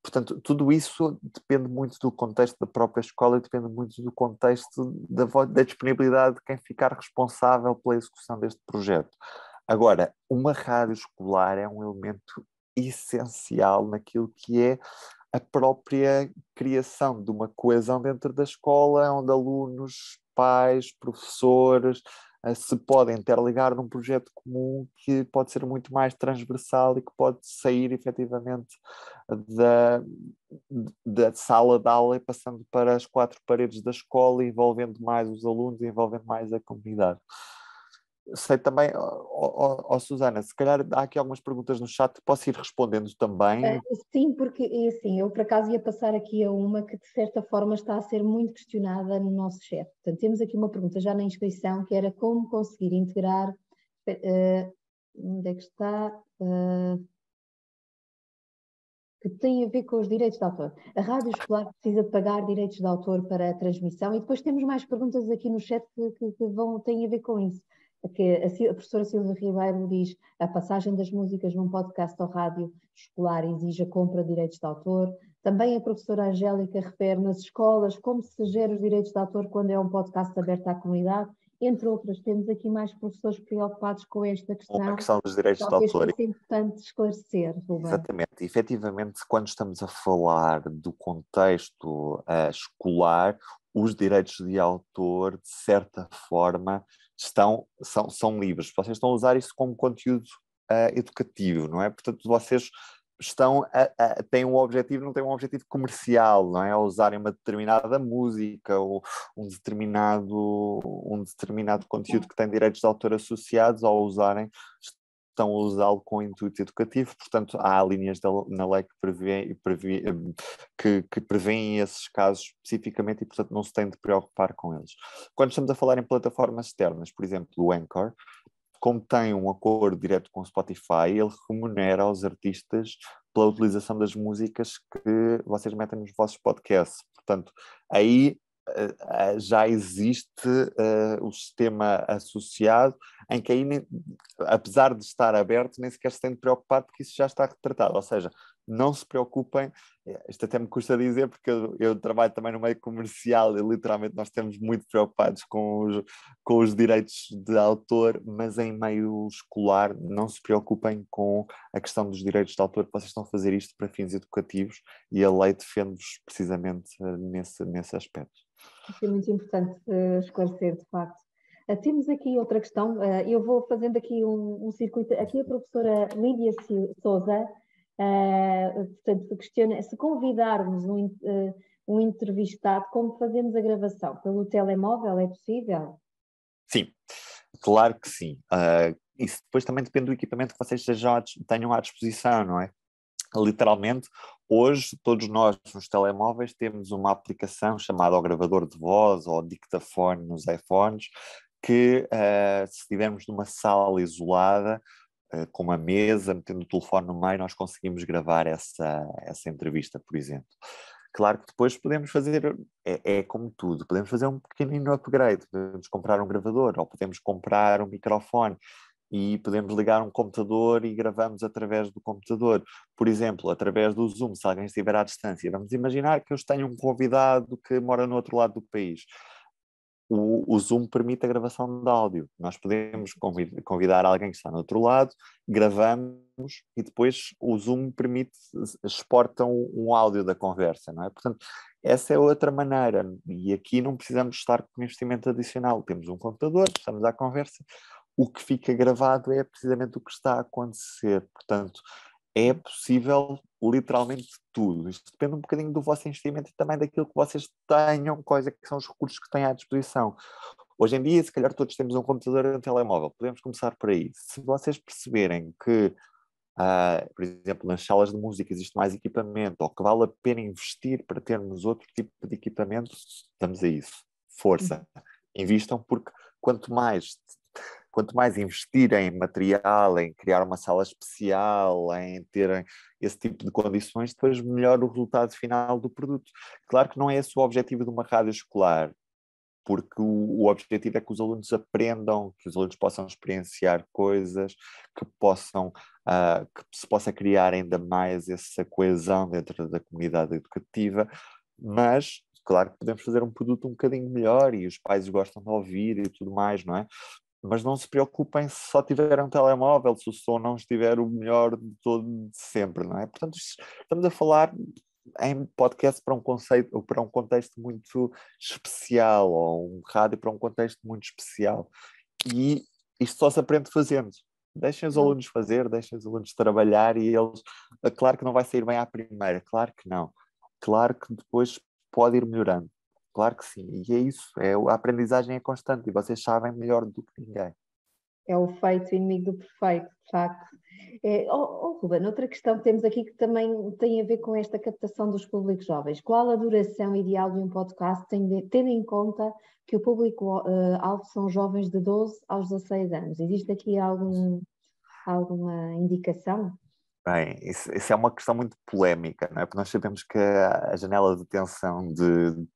Portanto, tudo isso depende muito do contexto da própria escola e depende muito do contexto da disponibilidade de quem ficar responsável pela execução deste projeto. Agora, uma rádio escolar é um elemento essencial naquilo que é a própria criação de uma coesão dentro da escola, onde alunos, pais, professores se podem interligar num projeto comum que pode ser muito mais transversal e que pode sair efetivamente da sala de aula e passando para as quatro paredes da escola, envolvendo mais os alunos e envolvendo mais a comunidade. Sei também, Susana, se calhar há aqui algumas perguntas no chat, posso ir respondendo também? Sim, porque é assim, eu por acaso ia passar aqui a uma que de certa forma está a ser muito questionada no nosso chat. Portanto, temos aqui uma pergunta já na inscrição, que era como conseguir integrar, onde é que está? Que tem a ver com os direitos de autor. A rádio escolar precisa de pagar direitos de autor para a transmissão, e depois temos mais perguntas aqui no chat que têm a ver com isso. A professora Silvia Ribeiro diz: a passagem das músicas num podcast ou rádio escolar exige a compra de direitos de autor. Também a professora Angélica refere nas escolas como se gera os direitos de autor quando é um podcast aberto à comunidade. Entre outras, temos aqui mais professores preocupados com esta questão. A questão dos direitos de Talvez autor. fosse importante esclarecer, Ruben. Exatamente. Efetivamente, quando estamos a falar do contexto escolar, os direitos de autor, de certa forma, são livres. Vocês estão a usar isso como conteúdo educativo, não é? Portanto, vocês têm um objetivo, não têm um objetivo comercial, não é? Ao usarem uma determinada música ou um determinado conteúdo que tem direitos de autor associados, ao usarem, estão a usá-lo com intuito educativo. Portanto, há linhas na lei que prevêem esses casos especificamente e, portanto, não se tem de preocupar com eles. Quando estamos a falar em plataformas externas, por exemplo, o Anchor, como tem um acordo direto com o Spotify, ele remunera aos artistas pela utilização das músicas que vocês metem nos vossos podcasts. Portanto, aí já existe o sistema associado, em que aí, apesar de estar aberto, nem sequer se tem de preocupar, porque isso já está retratado. Ou seja, não se preocupem, isto até me custa dizer, porque eu trabalho também no meio comercial e literalmente nós estamos muito preocupados com os direitos de autor, mas em meio escolar não se preocupem com a questão dos direitos de autor, vocês estão a fazer isto para fins educativos e a lei defende-vos precisamente nesse aspecto. Isso é muito importante esclarecer, de facto. Temos aqui outra questão, eu vou fazendo aqui um circuito. Aqui a professora Lídia Souza, portanto, questiona: se convidarmos um entrevistado, como fazemos a gravação? Pelo telemóvel é possível? Sim, claro que sim. Isso depois também depende do equipamento que vocês tenham à disposição, não é? Literalmente, hoje, todos nós nos telemóveis temos uma aplicação chamada o gravador de voz ou dictafone nos iPhones, que se estivermos numa sala isolada, com uma mesa, metendo o telefone no meio, nós conseguimos gravar essa entrevista, por exemplo. Claro que depois podemos fazer, é como tudo, podemos fazer um pequenino upgrade, podemos comprar um gravador ou podemos comprar um microfone e podemos ligar um computador e gravamos através do computador. Por exemplo, através do Zoom, se alguém estiver à distância. Vamos imaginar que eu tenho um convidado que mora no outro lado do país. O Zoom permite a gravação de áudio. Nós podemos convidar alguém que está no outro lado, gravamos e depois o Zoom exporta um áudio da conversa, não é? Portanto, essa é outra maneira. E aqui não precisamos estar com investimento adicional. Temos um computador, estamos à conversa. O que fica gravado é precisamente o que está a acontecer. Portanto, é possível literalmente tudo. Isto depende um bocadinho do vosso investimento e também daquilo que vocês tenham, quais é que são os recursos que têm à disposição. Hoje em dia, se calhar todos temos um computador e um telemóvel. Podemos começar por aí. Se vocês perceberem que, por exemplo, nas salas de música existe mais equipamento ou que vale a pena investir para termos outro tipo de equipamento, estamos a isso. Força. Invistam, porque quanto mais investirem em material, em criar uma sala especial, em terem esse tipo de condições, depois melhor o resultado final do produto. Claro que não é esse o objetivo de uma rádio escolar. porque o objetivo é que os alunos aprendam, que os alunos possam experienciar coisas, que se possa criar ainda mais essa coesão dentro da comunidade educativa, mas claro que podemos fazer um produto um bocadinho melhor e os pais gostam de ouvir e tudo mais, não é? Mas não se preocupem se só tiverem um telemóvel, se o som não estiver o melhor de todo de sempre, não é? Portanto, estamos a falar em podcast para um conceito, ou para um contexto muito especial, ou um rádio para um contexto muito especial. E isto só se aprende fazendo. Deixem os alunos fazer, deixem os alunos trabalhar e eles... Claro que não vai sair bem à primeira, claro que não. Claro que depois pode ir melhorando. Claro que sim. E é isso. A aprendizagem é constante e vocês sabem melhor do que ninguém. É o feito inimigo do perfeito, de facto. Ruben, outra questão que temos aqui que também tem a ver com esta captação dos públicos jovens. Qual a duração ideal de um podcast, tendo em conta que o público-alvo são jovens de 12 aos 16 anos? Existe aqui alguma indicação? Bem, isso é uma questão muito polémica, não é? Porque nós sabemos que a janela de atenção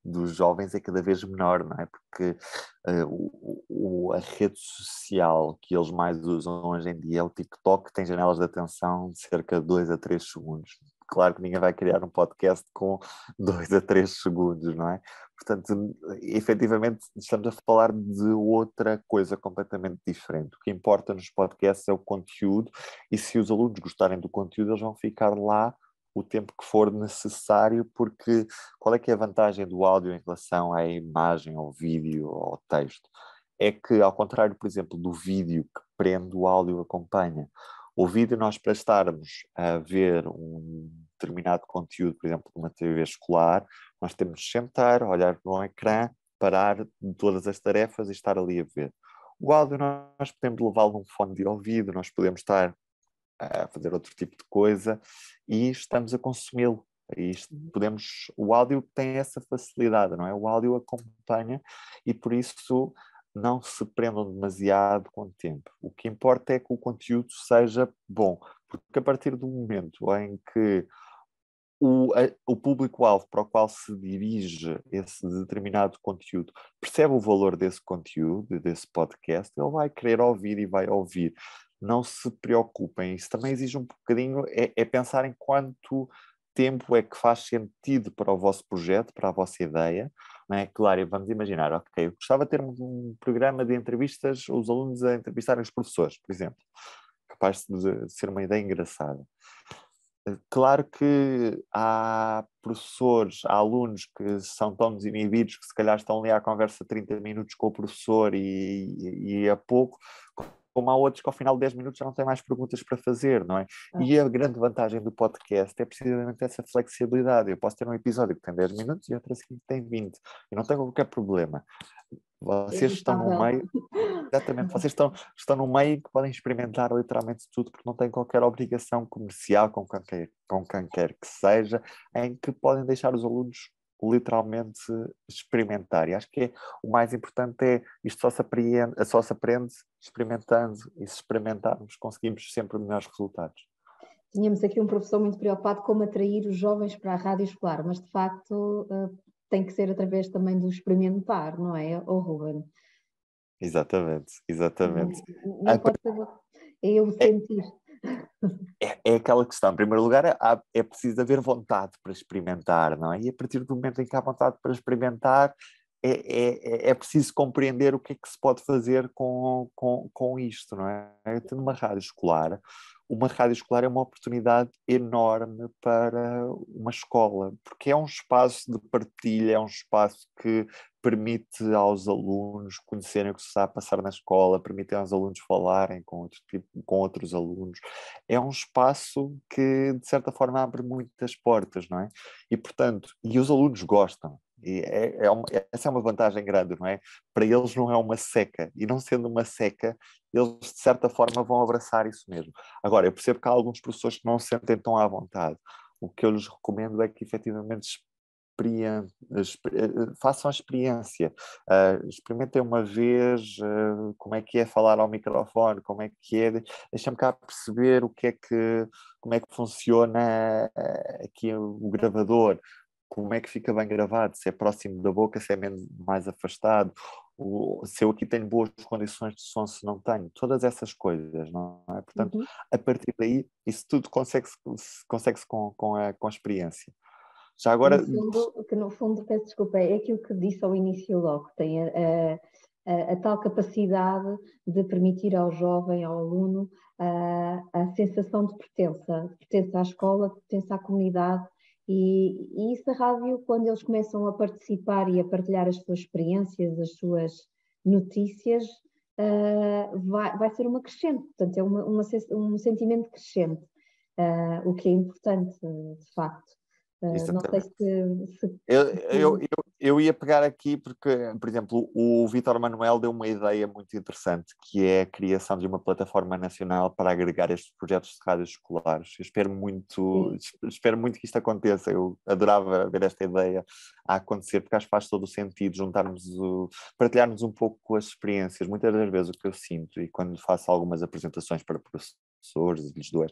dos jovens é cada vez menor, não é? Porque a rede social que eles mais usam hoje em dia é o TikTok, que tem janelas de atenção de cerca de 2 a 3 segundos. Claro que ninguém vai criar um podcast com 2 a 3 segundos, não é? Portanto, efetivamente, estamos a falar de outra coisa completamente diferente. O que importa nos podcasts é o conteúdo, e se os alunos gostarem do conteúdo, eles vão ficar lá o tempo que for necessário, porque qual é que é a vantagem do áudio em relação à imagem, ao vídeo, ao texto? É que, ao contrário, por exemplo, do vídeo que prende, o áudio acompanha. O vídeo, nós para estarmos a ver um determinado conteúdo, por exemplo, de uma TV escolar, nós temos de sentar, olhar para um ecrã, parar de todas as tarefas e estar ali a ver. O áudio nós podemos levá-lo num fone de ouvido, nós podemos estar a fazer outro tipo de coisa e estamos a consumi-lo. O áudio tem essa facilidade, não é? O áudio acompanha e por isso não se prendam demasiado com o tempo. O que importa é que o conteúdo seja bom, porque a partir do momento em que o público-alvo para o qual se dirige esse determinado conteúdo percebe o valor desse conteúdo, desse podcast, ele vai querer ouvir e vai ouvir. Não se preocupem, isso também exige um bocadinho, é pensar em quanto tempo é que faz sentido para o vosso projeto, para a vossa ideia, não é? Claro, vamos imaginar, ok, eu gostava de ter um programa de entrevistas, os alunos a entrevistarem os professores, por exemplo, capaz de ser uma ideia engraçada. Claro que há professores, há alunos que são tão desinibidos que se calhar estão ali à conversa 30 minutos com o professor e a pouco, como há outros que ao final de 10 minutos já não têm mais perguntas para fazer, não é? E a grande vantagem do podcast é precisamente essa flexibilidade. Eu posso ter um episódio que tem 10 minutos e outro seguinte tem 20. E não tem qualquer problema. Vocês estão no meio, exatamente, vocês estão no meio que podem experimentar literalmente tudo, porque não têm qualquer obrigação comercial com quem quer que seja, em que podem deixar os alunos literalmente experimentar. E acho que o mais importante é isto só se aprende experimentando, e se experimentarmos conseguimos sempre melhores resultados. Tínhamos aqui um professor muito preocupado como atrair os jovens para a rádio escolar, mas de facto tem que ser através também do experimentar, não é, Ruben? Exatamente. Não pode ser, é eu sentir. É aquela questão, em primeiro lugar, é preciso haver vontade para experimentar, não é? E a partir do momento em que há vontade para experimentar, é preciso compreender o que é que se pode fazer com isto, não é? Tendo uma rádio escolar é uma oportunidade enorme para uma escola, porque é um espaço de partilha, é um espaço que permite aos alunos conhecerem o que se está a passar na escola, permite aos alunos falarem com outros alunos. É um espaço que, de certa forma, abre muitas portas, não é? E, portanto, os alunos gostam. E essa é uma vantagem grande, não é? Para eles não é uma seca, e não sendo uma seca, eles de certa forma vão abraçar isso mesmo. Agora, eu percebo que há alguns professores que não se sentem tão à vontade. O que eu lhes recomendo é que efetivamente façam a experiência, experimentem uma vez como é que é falar ao microfone, como é que é, deixa-me cá perceber como é que funciona aqui o gravador. como é que fica bem gravado, se é próximo da boca, se é mais afastado, se eu aqui tenho boas condições de som, se não tenho, todas essas coisas, não é? Portanto, a partir daí, isso tudo consegue-se com a experiência. Já agora... No fundo, peço desculpa, é aquilo que disse ao início logo, tem a tal capacidade de permitir ao jovem, ao aluno, a sensação de pertença à escola, pertença à comunidade, e isso a rádio, quando eles começam a participar e a partilhar as suas experiências, as suas notícias, vai ser uma crescente, portanto é um sentimento crescente, o que é importante, de facto. Não sei se... Eu ia pegar aqui porque, por exemplo, o Vítor Manuel deu uma ideia muito interessante, que é a criação de uma plataforma nacional para agregar estes projetos de rádios escolares. Eu espero muito que isto aconteça. Eu adorava ver esta ideia a acontecer, porque acho que faz todo o sentido partilharmos um pouco as experiências. Muitas das vezes o que eu sinto, e quando faço algumas apresentações para professores, e lhes dou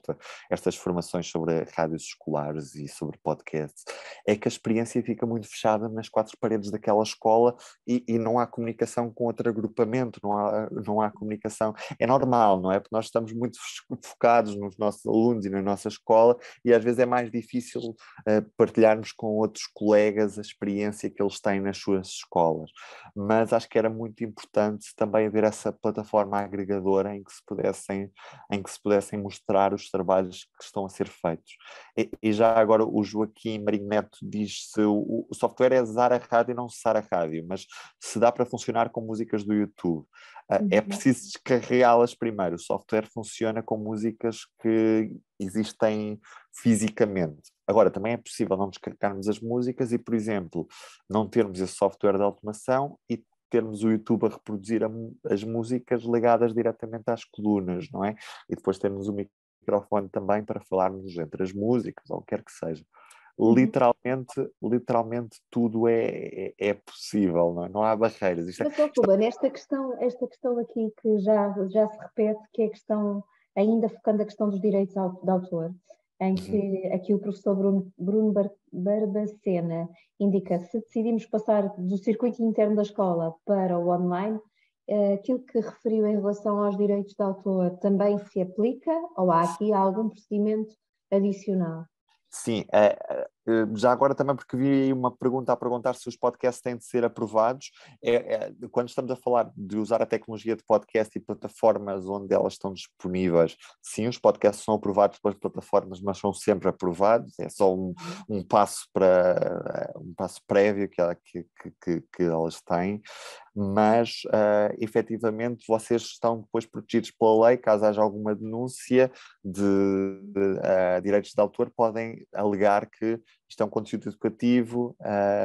estas formações sobre rádios escolares e sobre podcasts, é que a experiência fica muito fechada nas quatro paredes daquela escola e não há comunicação com outro agrupamento, não há comunicação. É normal, não é? Porque nós estamos muito focados nos nossos alunos e na nossa escola e às vezes é mais difícil partilharmos com outros colegas a experiência que eles têm nas suas escolas. Mas acho que era muito importante também haver essa plataforma agregadora em que se pudessem mostrar os trabalhos que estão a ser feitos. E já agora o Joaquim Marinho Neto diz se o software é usar a rádio e não cessar a rádio, mas se dá para funcionar com músicas do YouTube. É preciso descarregá-las primeiro. O software funciona com músicas que existem fisicamente. Agora, também é possível não descarregarmos as músicas e, por exemplo, não termos esse software de automação e termos o YouTube a reproduzir as músicas ligadas diretamente às colunas, não é? E depois termos o microfone também para falarmos entre as músicas, ou o que quer que seja. Literalmente tudo é possível, não é? Não há barreiras. Mas, Ruben, esta questão aqui que já se repete, que é a questão, ainda focando a questão dos direitos de autor, em que aqui o professor Bruno Barbacena indica, se decidimos passar do circuito interno da escola para o online, aquilo que referiu em relação aos direitos de autor também se aplica ou há aqui algum procedimento adicional? Sim, já agora também porque vi uma pergunta a perguntar se os podcasts têm de ser aprovados. Quando estamos a falar de usar a tecnologia de podcast e plataformas onde elas estão disponíveis, sim, os podcasts são aprovados pelas plataformas, mas são sempre aprovados. É só um passo prévio que elas têm. Mas efetivamente vocês estão depois protegidos pela lei. Caso haja alguma denúncia de direitos de autor, podem alegar que isto é um conteúdo educativo,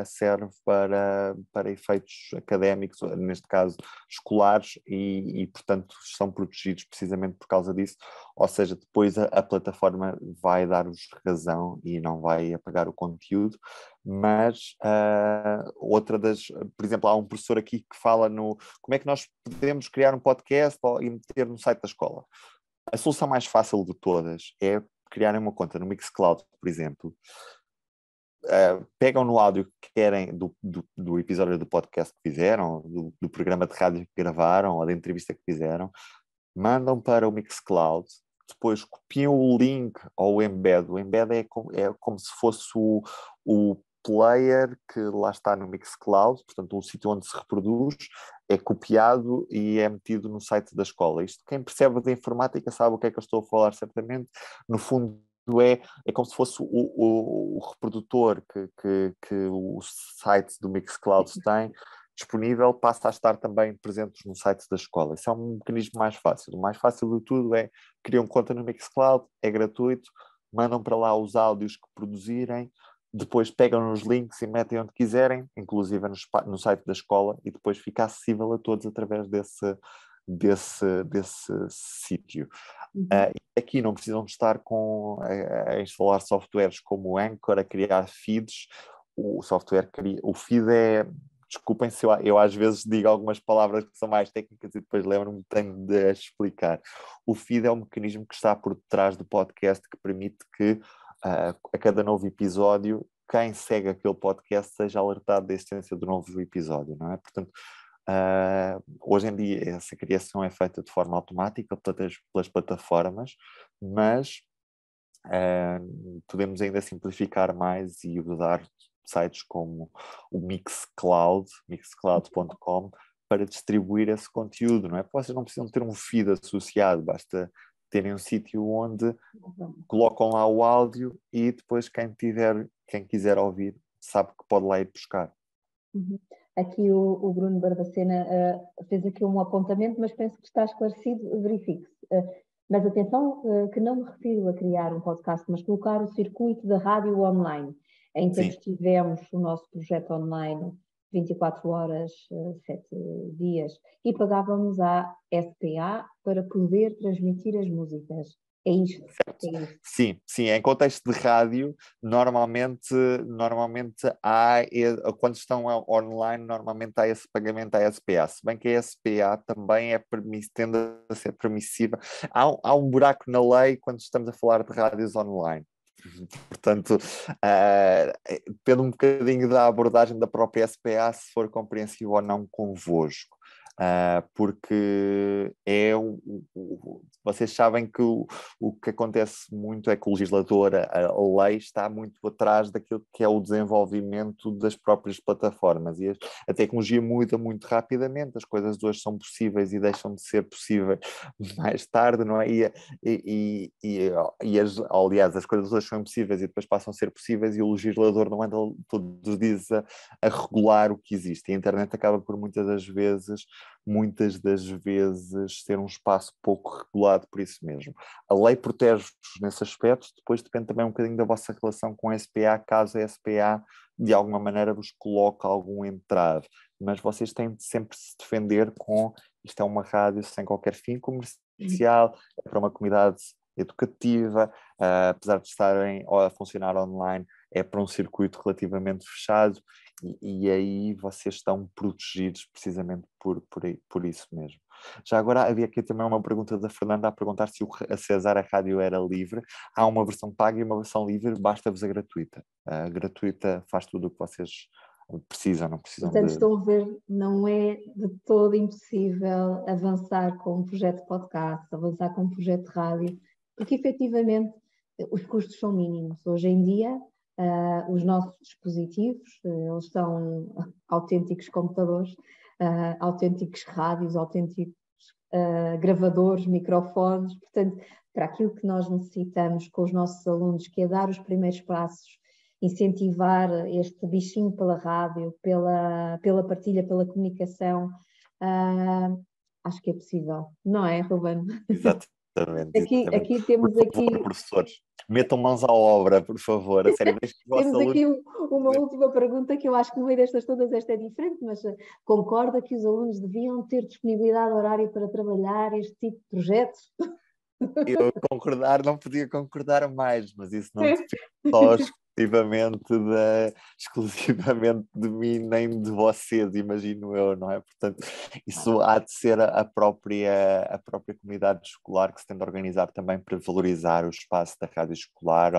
serve para efeitos académicos, neste caso escolares, e portanto estão protegidos precisamente por causa disso. Ou seja, depois a plataforma vai dar-vos razão e não vai apagar o conteúdo. Mas por exemplo, há um professor aqui que fala como é que nós podemos criar um podcast e meter no site da escola. A solução mais fácil de todas é criarem uma conta no Mixcloud, por exemplo. Pegam no áudio que querem do episódio do podcast que fizeram, do programa de rádio que gravaram ou da entrevista que fizeram, mandam para o Mixcloud, depois copiam o link ou o embed. O embed é como se fosse o player que lá está no Mixcloud, portanto um sítio onde se reproduz, é copiado e é metido no site da escola. Isto, quem percebe de informática sabe o que é que eu estou a falar certamente. No fundo é como se fosse o reprodutor que o site do Mixcloud tem disponível, passa a estar também presentes no site da escola. Isso é um mecanismo mais fácil. O mais fácil de tudo é criar conta no Mixcloud, é gratuito, mandam para lá os áudios que produzirem, depois pegam nos links e metem onde quiserem, inclusive no site da escola, e depois fica acessível a todos através desse sítio. Aqui não precisam de estar a instalar softwares como o Anchor, a criar feeds. O feed é... Desculpem se eu às vezes digo algumas palavras que são mais técnicas e depois lembro-me, tenho de as explicar. O feed é um mecanismo que está por detrás do podcast que permite que a cada novo episódio quem segue aquele podcast seja alertado da existência do novo episódio, não é? Portanto, hoje em dia essa criação é feita de forma automática pelas plataformas, mas podemos ainda simplificar mais e usar sites como o mixcloud.com para distribuir esse conteúdo, não é? Porque vocês não precisam ter um feed associado, basta terem um sítio onde colocam lá o áudio e depois quem quiser ouvir sabe que pode lá ir buscar. Aqui o Bruno Barbacena fez aqui um apontamento, mas penso que está esclarecido, verifique-se. Mas atenção, que não me refiro a criar um podcast, mas colocar o circuito da rádio online. Em tempos tivemos o nosso projeto online 24 horas, 7 dias, e pagávamos à SPA para poder transmitir as músicas. É isto. Sim, em contexto de rádio, normalmente há, quando estão online, normalmente há esse pagamento à SPA, se bem que a SPA também tende a ser permissiva. Há um buraco na lei quando estamos a falar de rádios online. Portanto, depende um bocadinho da abordagem da própria SPA, se for compreensível ou não convosco. Porque vocês sabem que o que acontece muito é que o legislador, a lei, está muito atrás daquilo que é o desenvolvimento das próprias plataformas, e a tecnologia muda muito rapidamente, as coisas de hoje são possíveis e deixam de ser possíveis mais tarde, não é? Aliás, as coisas hoje são impossíveis e depois passam a ser possíveis, e o legislador não anda todos os dias a regular o que existe. A internet acaba por muitas das vezes ser um espaço pouco regulado por isso mesmo. A lei protege-vos nesse aspecto, depois depende também um bocadinho da vossa relação com a SPA, caso a SPA de alguma maneira vos coloque algum entrave, mas vocês têm de sempre se defender com isto é uma rádio sem qualquer fim comercial, é para uma comunidade educativa, apesar de estarem a funcionar online, é para um circuito relativamente fechado, e aí vocês estão protegidos precisamente por isso mesmo. Já agora havia aqui também uma pergunta da Fernanda a perguntar se a Cesar, a rádio, era livre. Há uma versão paga e uma versão livre, basta-vos a gratuita. A gratuita faz tudo o que vocês precisam, não precisam. Portanto, estão a ver, não é de todo impossível avançar com um projeto de podcast, avançar com um projeto de rádio, porque efetivamente os custos são mínimos. Hoje em dia, os nossos dispositivos, eles são autênticos computadores, autênticos rádios, autênticos gravadores, microfones. Portanto, para aquilo que nós necessitamos com os nossos alunos, que é dar os primeiros passos, incentivar este bichinho pela rádio, pela partilha, pela comunicação, acho que é possível, não é, Ruben? Exatamente. Aqui temos por favor, professores, metam mãos à obra, por favor. A sério, temos aqui uma última pergunta que eu acho que no meio destas todas esta é diferente, mas concorda que os alunos deviam ter disponibilidade horária para trabalhar este tipo de projetos? Eu não podia concordar mais, mas isso não depende só exclusivamente de mim nem de vocês, imagino eu, não é? Portanto, isso há de ser a própria comunidade escolar que se tem de organizar também para valorizar o espaço da rádio escolar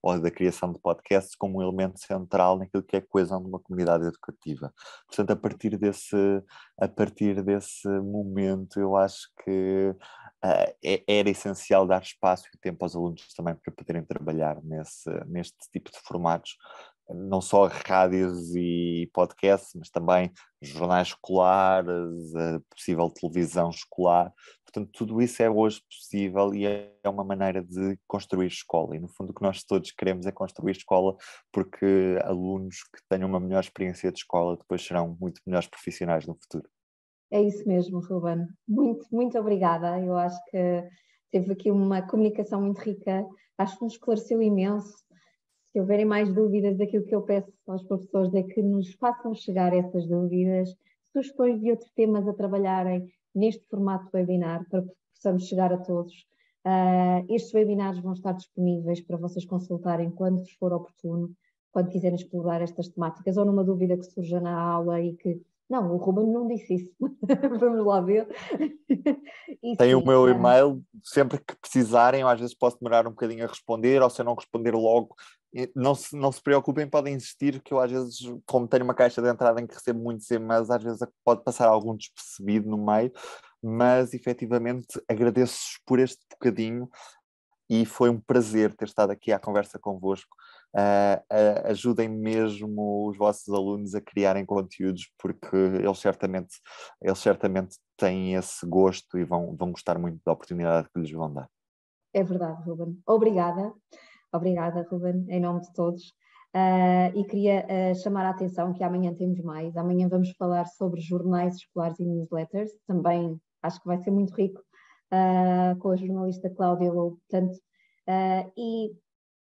ou da criação de podcasts como um elemento central naquilo que é a coesão de uma comunidade educativa. Portanto, a partir desse momento, eu acho que era essencial dar espaço e tempo aos alunos também para poderem trabalhar neste tipo de formatos, não só rádios e podcasts, mas também jornais escolares, a possível televisão escolar. Portanto, tudo isso é hoje possível e é uma maneira de construir escola. E, no fundo, o que nós todos queremos é construir escola, porque alunos que tenham uma melhor experiência de escola depois serão muito melhores profissionais no futuro. É isso mesmo, Ruben. Muito, muito obrigada. Eu acho que teve aqui uma comunicação muito rica. Acho que nos esclareceu imenso. Se houverem mais dúvidas, daquilo que eu peço aos professores é que nos façam chegar essas dúvidas, sugestões de outros temas a trabalharem neste formato de webinar, para que possamos chegar a todos. Estes webinars vão estar disponíveis para vocês consultarem quando vos for oportuno, quando quiserem explorar estas temáticas, ou numa dúvida que surja na aula e que não, o Ruben não disse isso. Vamos lá ver. Tem o meu e-mail, sempre que precisarem, eu às vezes posso demorar um bocadinho a responder, ou se eu não responder logo, não se preocupem, podem insistir, que eu às vezes, como tenho uma caixa de entrada em que recebo muitos e-mails, às vezes pode passar algum despercebido no meio, mas efetivamente agradeço-vos por este bocadinho e foi um prazer ter estado aqui à conversa convosco. Ajudem mesmo os vossos alunos a criarem conteúdos, porque eles certamente têm esse gosto e vão gostar muito da oportunidade que lhes vão dar. É verdade, Ruben. Obrigada, Ruben, em nome de todos. E queria chamar a atenção que amanhã temos mais. Amanhã vamos falar sobre jornais escolares e newsletters. Também acho que vai ser muito rico com a jornalista Cláudia Lobo. Portanto,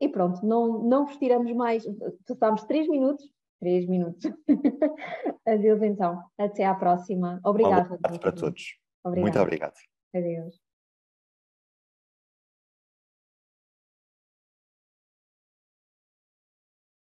e pronto, não vos tiramos mais. Passámos 3 minutos. 3 minutos. Adeus então. Até à próxima. Obrigada. Um abraço para todos. Obrigada. Muito obrigado. Adeus.